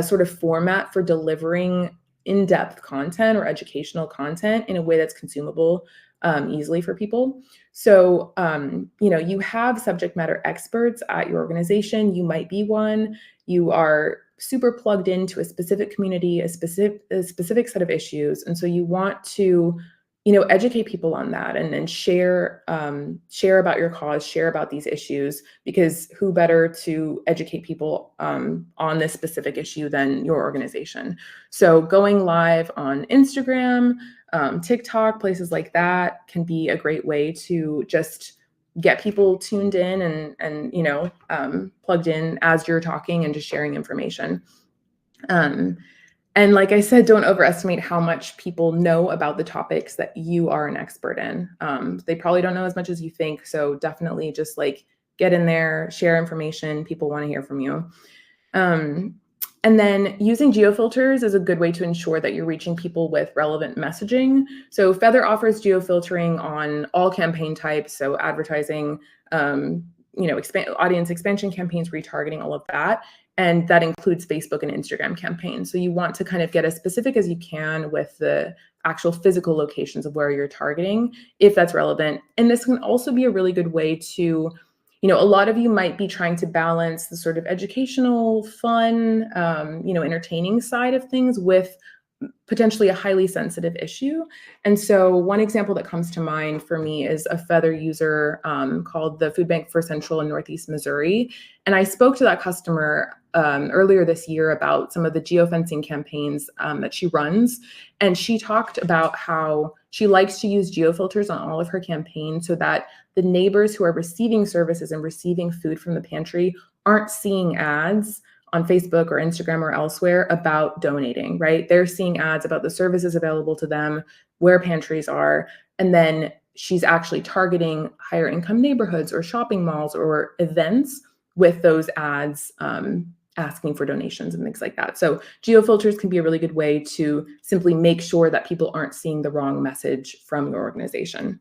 sort of format for delivering in-depth content or educational content in a way that's consumable easily for people. So, you have subject matter experts at your organization. You might be one. You are super plugged into a specific community, a specific set of issues. And so you want to, educate people on that and share about your cause, share about these issues, because who better to educate people on this specific issue than your organization. So going live on Instagram, TikTok, places like that can be a great way to just get people tuned in and plugged in as you're talking and just sharing information. And like I said, don't overestimate how much people know about the topics that you are an expert in. They probably don't know as much as you think. So definitely just like get in there, share information. People want to hear from you. And then using geofilters is a good way to ensure that you're reaching people with relevant messaging. So Feathr offers geofiltering on all campaign types, so advertising, audience expansion campaigns, retargeting, all of that. And that includes Facebook and Instagram campaigns. So you want to kind of get as specific as you can with the actual physical locations of where you're targeting, if that's relevant. And this can also be a really good way to, a lot of you might be trying to balance the sort of educational, fun, entertaining side of things with potentially a highly sensitive issue. And so one example that comes to mind for me is a Feathr user called the Food Bank for Central and Northeast Missouri. And I spoke to that customer earlier this year about some of the geofencing campaigns that she runs. And she talked about how she likes to use geofilters on all of her campaigns so that the neighbors who are receiving services and receiving food from the pantry aren't seeing ads on Facebook or Instagram or elsewhere about donating, right? They're seeing ads about the services available to them, where pantries are, and then she's actually targeting higher income neighborhoods or shopping malls or events with those ads asking for donations and things like that. So geofilters can be a really good way to simply make sure that people aren't seeing the wrong message from your organization.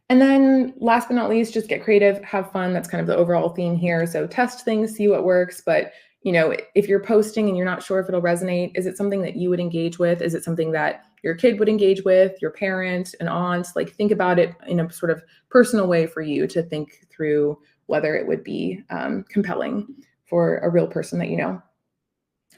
And then last but not least, just get creative, have fun. That's kind of the overall theme here. So test things, see what works. But, if you're posting and you're not sure if it'll resonate, is it something that you would engage with? Is it something that your kid would engage with, your parent, an aunt? Like, think about it in a sort of personal way for you to think through whether it would be compelling for a real person that you know.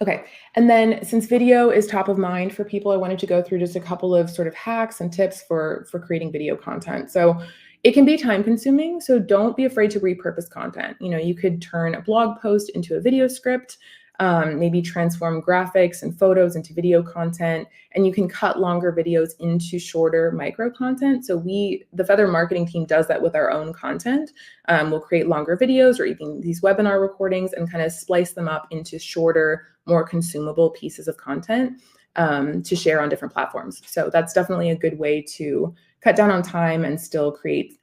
Okay, and then since video is top of mind for people, I wanted to go through just a couple of sort of hacks and tips for creating video content. So it can be time consuming, so don't be afraid to repurpose content. You could turn a blog post into a video script, maybe transform graphics and photos into video content, and you can cut longer videos into shorter micro content. So the Feathr marketing team does that with our own content. We'll create longer videos or even these webinar recordings and kind of splice them up into shorter, more consumable pieces of content to share on different platforms. So that's definitely a good way to cut down on time and still create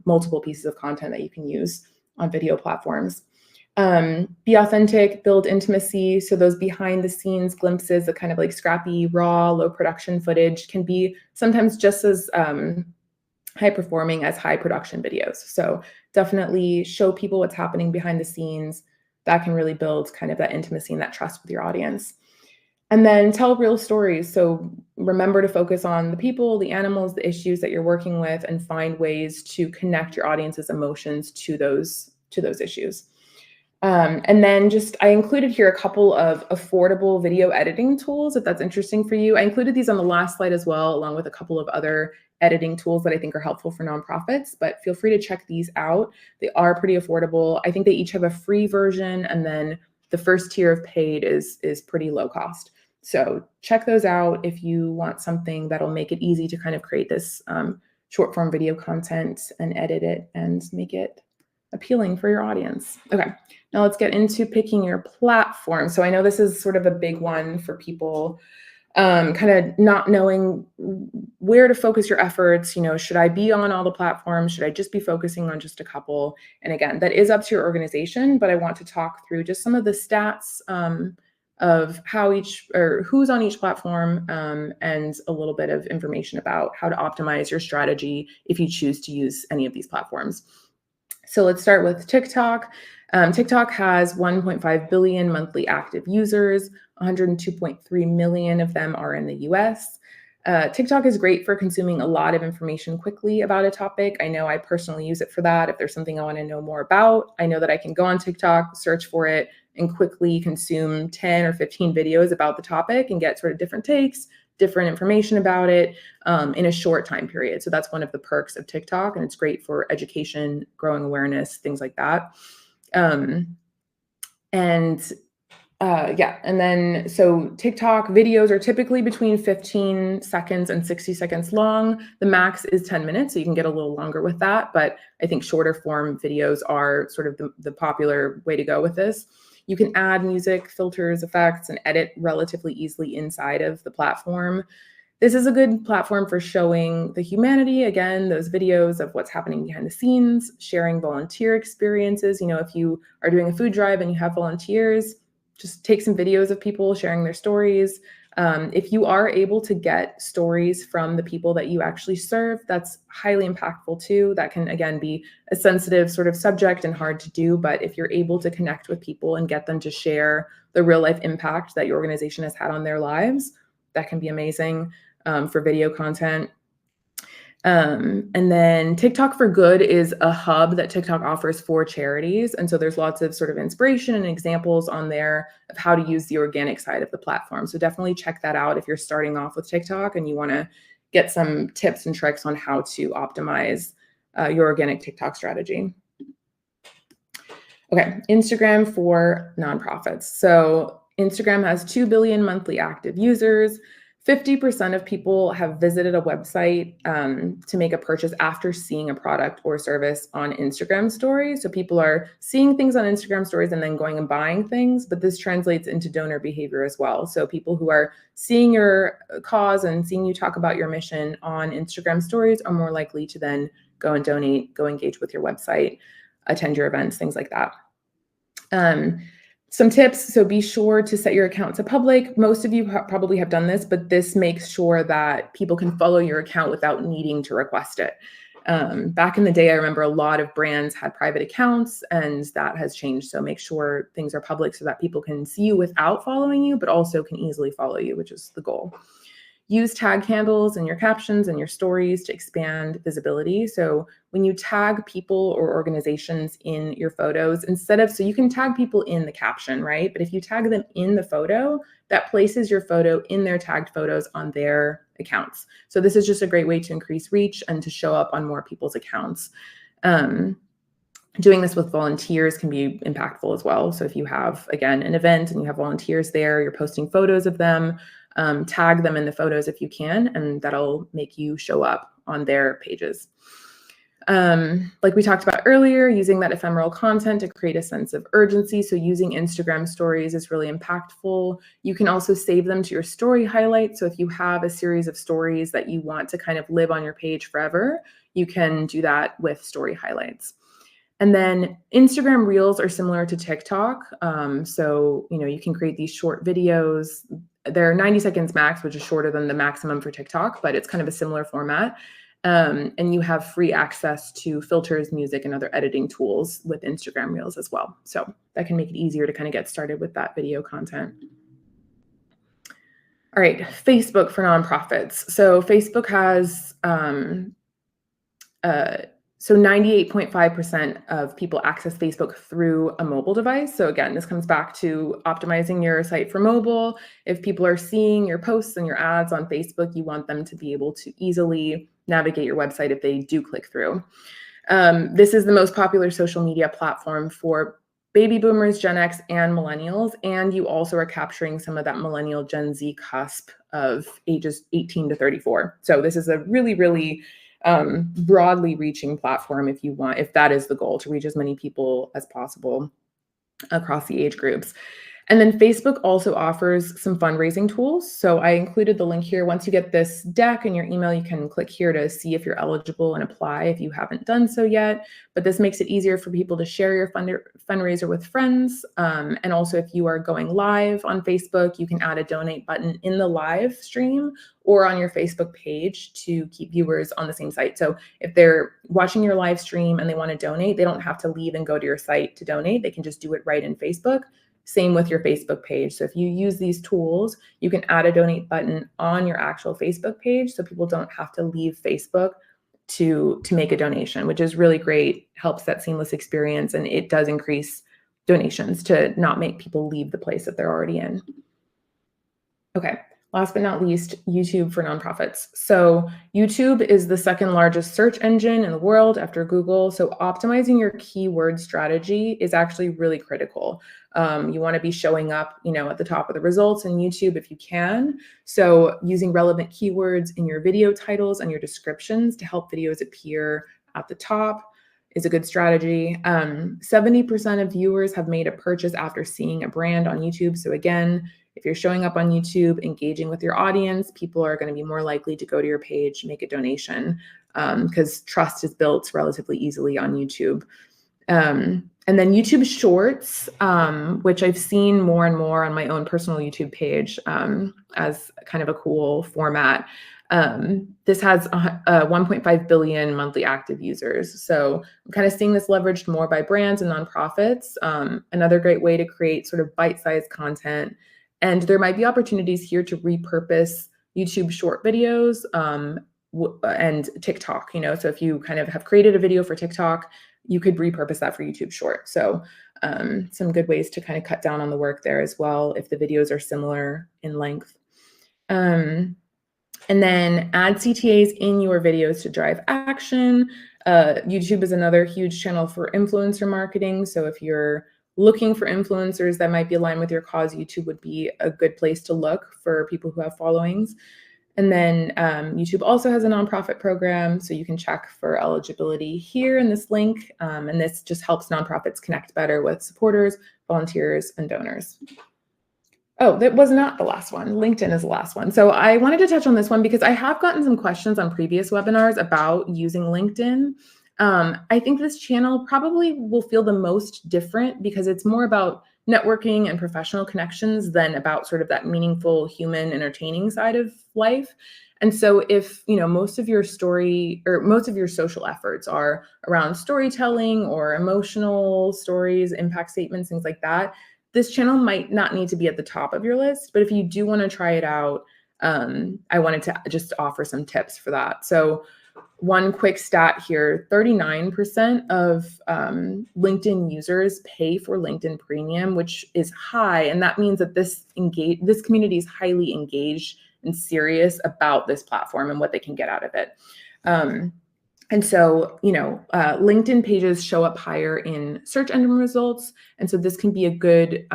multiple pieces of content that you can use on video platforms. Be authentic, build intimacy. So those behind the scenes glimpses, the kind of like scrappy, raw, low production footage can be sometimes just as high performing as high production videos. So definitely show people what's happening behind the scenes. That can really build kind of that intimacy and that trust with your audience. And then tell real stories. So remember to focus on the people, the animals, the issues that you're working with, and find ways to connect your audience's emotions to those issues. And then I included here a couple of affordable video editing tools, if that's interesting for you. I included these on the last slide as well, along with a couple of other editing tools that I think are helpful for nonprofits, but feel free to check these out. They are pretty affordable. I think they each have a free version, and then the first tier of paid is pretty low cost. So check those out if you want something that'll make it easy to kind of create this short form video content and edit it and make it appealing for your audience. Okay, now let's get into picking your platform. So I know this is sort of a big one for people, kind of not knowing where to focus your efforts. Should I be on all the platforms? Should I just be focusing on just a couple? And again, that is up to your organization, but I want to talk through just some of the stats of how who's on each platform, and a little bit of information about how to optimize your strategy if you choose to use any of these platforms. So let's start with TikTok. TikTok has 1.5 billion monthly active users. 102.3 million of them are in the US. TikTok is great for consuming a lot of information quickly about a topic. I know I personally use it for that. If there's something I want to know more about, I know that I can go on TikTok, search for it, and quickly consume 10 or 15 videos about the topic and get sort of different takes, different information about it in a short time period. So that's one of the perks of TikTok, and it's great for education, growing awareness, things like that. So TikTok videos are typically between 15 seconds and 60 seconds long. The max is 10 minutes, so you can get a little longer with that. But I think shorter form videos are sort of the popular way to go with this. You can add music, filters, effects, and edit relatively easily inside of the platform. This is a good platform for showing the humanity, again, those videos of what's happening behind the scenes, sharing volunteer experiences. If you are doing a food drive and you have volunteers, just take some videos of people sharing their stories. If you are able to get stories from the people that you actually serve, that's highly impactful too. That can, again, be a sensitive sort of subject and hard to do. But if you're able to connect with people and get them to share the real life impact that your organization has had on their lives, that can be amazing for video content. And then TikTok for Good is a hub that TikTok offers for charities. And so there's lots of sort of inspiration and examples on there of how to use the organic side of the platform. So definitely check that out if you're starting off with TikTok and you want to get some tips and tricks on how to optimize your organic TikTok strategy. Okay, Instagram for nonprofits. So Instagram has 2 billion monthly active users. 50% of people have visited a website to make a purchase after seeing a product or service on Instagram stories. So people are seeing things on Instagram stories and then going and buying things, but this translates into donor behavior as well. So people who are seeing your cause and seeing you talk about your mission on Instagram stories are more likely to then go and donate, go engage with your website, attend your events, things like that. Some tips. So be sure to set your account to public. Most of you probably have done this, but this makes sure that people can follow your account without needing to request it. Back in the day, I remember a lot of brands had private accounts and that has changed. So make sure things are public so that people can see you without following you, but also can easily follow you, which is the goal. Use tag handles in your captions and your stories to expand visibility. So when you tag people or organizations in your photos, so you can tag people in the caption, right? But if you tag them in the photo, that places your photo in their tagged photos on their accounts. So this is just a great way to increase reach and to show up on more people's accounts. Doing this with volunteers can be impactful as well. So if you have, again, an event and you have volunteers there, you're posting photos of them, tag them in the photos if you can, and that'll make you show up on their pages. Like we talked about earlier, using that ephemeral content to create a sense of urgency. So using Instagram stories is really impactful. You can also save them to your story highlights. So if you have a series of stories that you want to kind of live on your page forever, you can do that with story highlights. And then Instagram Reels are similar to TikTok. So, you can create these short videos. They're 90 seconds max, which is shorter than the maximum for TikTok, but it's kind of a similar format. And you have free access to filters, music, and other editing tools with Instagram Reels as well. So that can make it easier to kind of get started with that video content. All right, Facebook for nonprofits. So Facebook has so 98.5% of people access Facebook through a mobile device. So again, this comes back to optimizing your site for mobile. If people are seeing your posts and your ads on Facebook, you want them to be able to easily navigate your website if they do click through. This is the most popular social media platform for baby boomers, Gen X, and millennials. And you also are capturing some of that millennial Gen Z cusp of ages 18 to 34. So this is a really, really broadly reaching platform if that is the goal, to reach as many people as possible across the age groups. And then Facebook also offers some fundraising tools. So I included the link here. Once you get this deck in your email, you can click here to see if you're eligible and apply if you haven't done so yet. But this makes it easier for people to share your fundraiser with friends. And also if you are going live on Facebook, you can add a donate button in the live stream or on your Facebook page to keep viewers on the same site. So if they're watching your live stream and they want to donate, they don't have to leave and go to your site to donate. They can just do it right in Facebook. Same with your Facebook page. So if you use these tools, you can add a donate button on your actual Facebook page so people don't have to leave Facebook to make a donation, which is really great, helps that seamless experience, and it does increase donations to not make people leave the place that they're already in. Okay. Last but not least, YouTube for nonprofits. So YouTube is the second largest search engine in the world after Google. So optimizing your keyword strategy is actually really critical. You want to be showing up, at the top of the results in YouTube if you can. So using relevant keywords in your video titles and your descriptions to help videos appear at the top is a good strategy. 70% of viewers have made a purchase after seeing a brand on YouTube. So again, if you're showing up on YouTube, engaging with your audience, people are going to be more likely to go to your page, make a donation, because trust is built relatively easily on YouTube. And then YouTube Shorts, which I've seen more and more on my own personal YouTube page as kind of a cool format. This has 1.5 billion monthly active users. So I'm kind of seeing this leveraged more by brands and nonprofits. Another great way to create sort of bite-sized content. And there might be opportunities here to repurpose YouTube short videos and TikTok, so if you kind of have created a video for TikTok, you could repurpose that for YouTube short. So some good ways to kind of cut down on the work there as well if the videos are similar in length. And then add CTAs in your videos to drive action. YouTube is another huge channel for influencer marketing. So if you're looking for influencers that might be aligned with your cause, YouTube would be a good place to look for people who have followings. And then YouTube also has a nonprofit program, so you can check for eligibility here in this link. And this just helps nonprofits connect better with supporters, volunteers, and donors. Oh, that was not the last one. LinkedIn is the last one. So I wanted to touch on this one because I have gotten some questions on previous webinars about using LinkedIn. I think this channel probably will feel the most different because it's more about networking and professional connections than about sort of that meaningful human entertaining side of life. And so if, most of your story or most of your social efforts are around storytelling or emotional stories, impact statements, things like that, this channel might not need to be at the top of your list, but if you do want to try it out, I wanted to just offer some tips for that. So one quick stat here, 39% of LinkedIn users pay for LinkedIn Premium, which is high. And that means that this community is highly engaged and serious about this platform and what they can get out of it. And so, LinkedIn pages show up higher in search engine results. And so this can be a good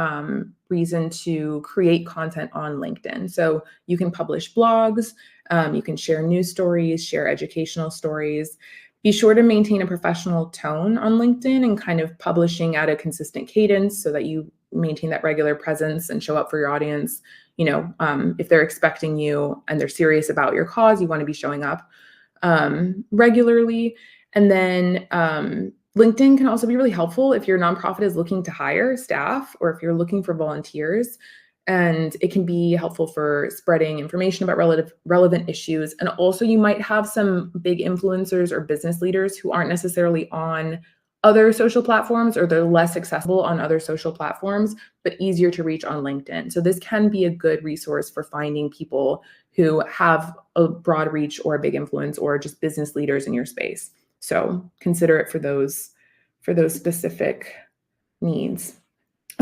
reason to create content on LinkedIn. So you can publish blogs, you can share news stories, share educational stories. Be sure to maintain a professional tone on LinkedIn and kind of publishing at a consistent cadence so that you maintain that regular presence and show up for your audience. If they're expecting you and they're serious about your cause, you want to be showing up regularly. And then LinkedIn can also be really helpful if your nonprofit is looking to hire staff or if you're looking for volunteers. And it can be helpful for spreading information about relevant issues. And also you might have some big influencers or business leaders who aren't necessarily on other social platforms, or they're less accessible on other social platforms, but easier to reach on LinkedIn. So this can be a good resource for finding people who have a broad reach or a big influence or just business leaders in your space. So consider it for those specific needs.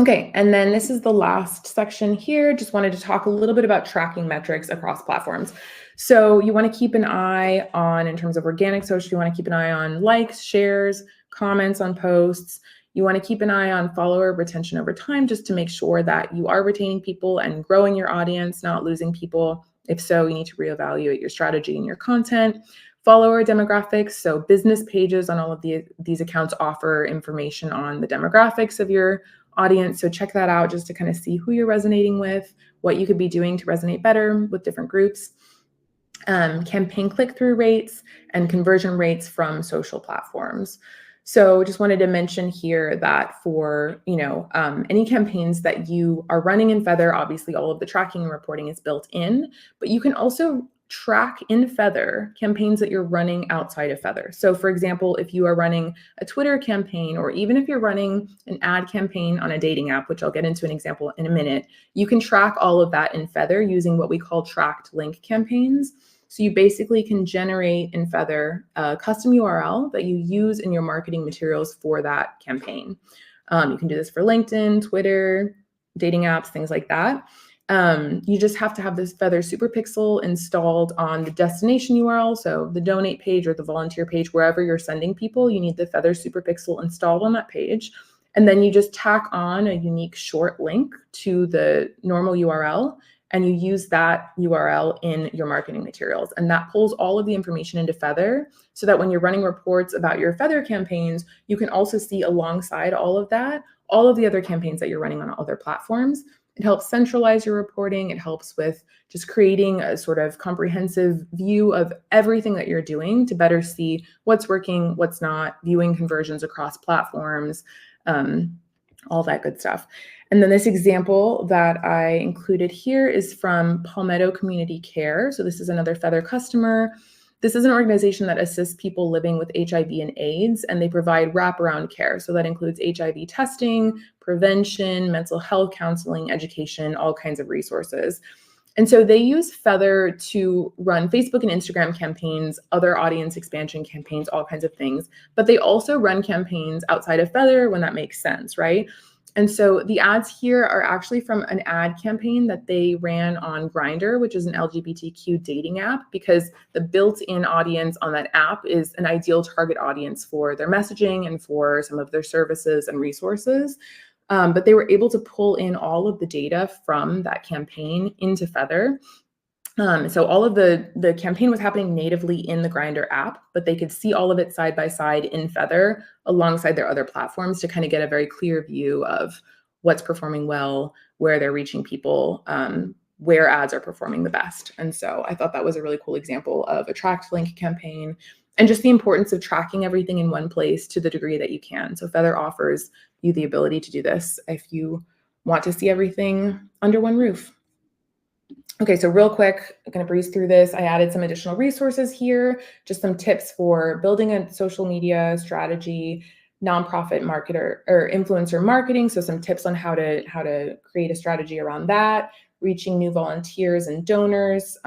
Okay, and then this is the last section here. Just wanted to talk a little bit about tracking metrics across platforms. So you want to keep an eye on, in terms of organic social, you want to keep an eye on likes, shares, comments on posts. You want to keep an eye on follower retention over time, just to make sure that you are retaining people and growing your audience, not losing people. If so, you need to reevaluate your strategy and your content. Follower demographics. So business pages on all of these accounts offer information on the demographics of your audience. So check that out just to kind of see who you're resonating with, what you could be doing to resonate better with different groups. Campaign click-through rates and conversion rates from social platforms. So just wanted to mention here that for, any campaigns that you are running in Feathr, obviously all of the tracking and reporting is built in, but you can also track in Feathr campaigns that you're running outside of Feathr. So for example, if you are running a Twitter campaign, or even if you're running an ad campaign on a dating app, which I'll get into an example in a minute, you can track all of that in Feathr using what we call tracked link campaigns. So you basically can generate in Feathr a custom URL that you use in your marketing materials for that campaign. You can do this for LinkedIn, Twitter, dating apps, things like that. You just have to have this Feathr superpixel installed on the destination URL. So the donate page or the volunteer page, wherever you're sending people, you need the Feathr superpixel installed on that page. And then you just tack on a unique short link to the normal URL, and you use that URL in your marketing materials. And that pulls all of the information into Feathr so that when you're running reports about your Feathr campaigns, you can also see alongside all of that, all of the other campaigns that you're running on other platforms. It helps centralize your reporting. It helps with just creating a sort of comprehensive view of everything that you're doing to better see what's working, what's not, viewing conversions across platforms, all that good stuff. And then this example that I included here is from Palmetto Community Care. So this is another Feathr customer. This is an organization that assists people living with HIV and AIDS, and they provide wraparound care. So that includes HIV testing, prevention, mental health counseling, education, all kinds of resources. And so they use Feathr to run Facebook and Instagram campaigns, other audience expansion campaigns, all kinds of things. But they also run campaigns outside of Feathr when that makes sense, right? And so the ads here are actually from an ad campaign that they ran on Grindr, which is an LGBTQ dating app, because the built-in audience on that app is an ideal target audience for their messaging and for some of their services and resources. But they were able to pull in all of the data from that campaign into Feathr. So all of the campaign was happening natively in the Grindr app, but they could see all of it side by side in Feathr alongside their other platforms to kind of get a very clear view of what's performing well, where they're reaching people, where ads are performing the best. And so I thought that was a really cool example of a tracked link campaign and just the importance of tracking everything in one place to the degree that you can. So Feathr offers you the ability to do this if you want to see everything under one roof. Okay, so real quick, I'm going to breeze through this. I added some additional resources here, just some tips for building a social media strategy, nonprofit marketer or influencer marketing. So some tips on how to create a strategy around that, reaching new volunteers and donors,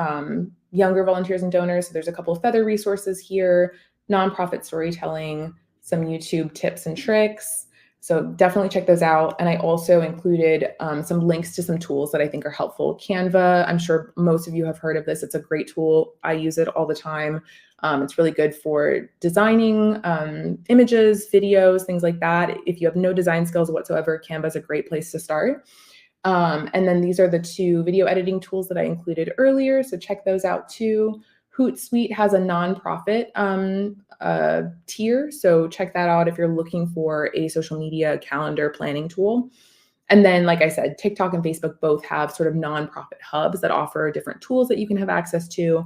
younger volunteers and donors. So there's a couple of Feathr resources here, nonprofit storytelling, some YouTube tips and tricks. So definitely check those out. And I also included some links to some tools that I think are helpful. Canva, I'm sure most of you have heard of this. It's a great tool. I use it all the time. It's really good for designing images, videos, things like that. If you have no design skills whatsoever, Canva is a great place to start. And then these are the two video editing tools that I included earlier. So check those out too. Hootsuite has a nonprofit tier. So check that out if you're looking for a social media calendar planning tool. And then, like I said, TikTok and Facebook both have sort of nonprofit hubs that offer different tools that you can have access to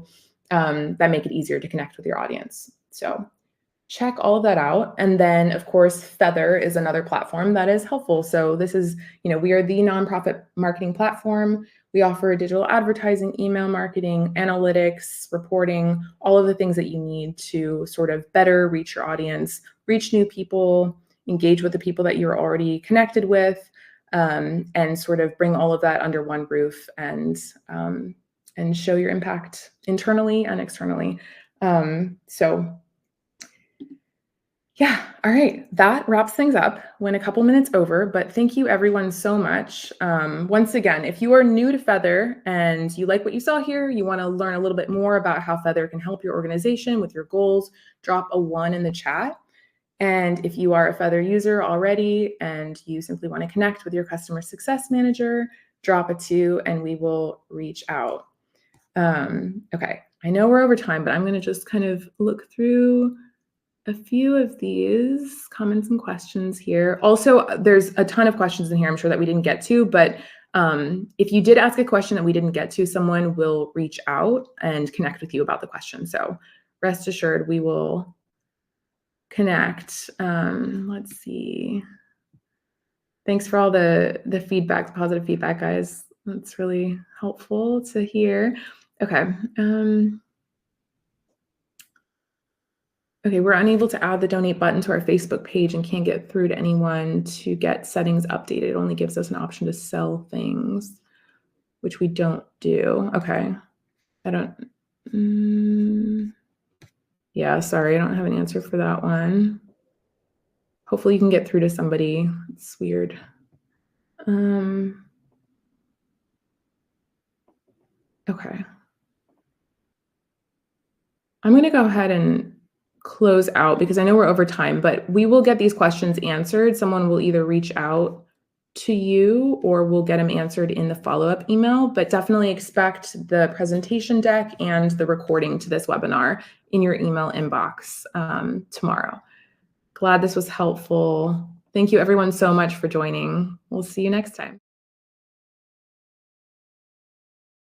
that make it easier to connect with your audience. So check all of that out. And then, of course, Feathr is another platform that is helpful. So this is, we are the nonprofit marketing platform. We offer digital advertising, email marketing, analytics, reporting, all of the things that you need to sort of better reach your audience, reach new people, engage with the people that you're already connected with, and sort of bring all of that under one roof and show your impact internally and externally. Yeah, all right. That wraps things up. Went a couple minutes over, but thank you everyone so much. Once again, if you are new to Feathr and you like what you saw here, you want to learn a little bit more about how Feathr can help your organization with your goals, drop a 1 in the chat. And if you are a Feathr user already and you simply want to connect with your customer success manager, drop a 2 and we will reach out. Okay, I know we're over time, but I'm going to just kind of look through a few of these comments and questions here. Also, there's a ton of questions in here I'm sure that we didn't get to, but if you did ask a question that we didn't get to, someone will reach out and connect with you about the question. So rest assured, we will connect. Let's see. Thanks for all the feedback, the positive feedback, guys. That's really helpful to hear. Okay. Okay, we're unable to add the donate button to our Facebook page and can't get through to anyone to get settings updated. It only gives us an option to sell things, which we don't do. Okay, I don't, yeah, sorry, I don't have an answer for that one. Hopefully you can get through to somebody. It's weird. Okay. I'm gonna go ahead and close out because I know we're over time, but we will get these questions answered. Someone will either reach out to you or we'll get them answered in the follow-up email, but definitely expect the presentation deck and the recording to this webinar in your email inbox tomorrow. Glad this was helpful. Thank you everyone so much for joining. We'll see you next time.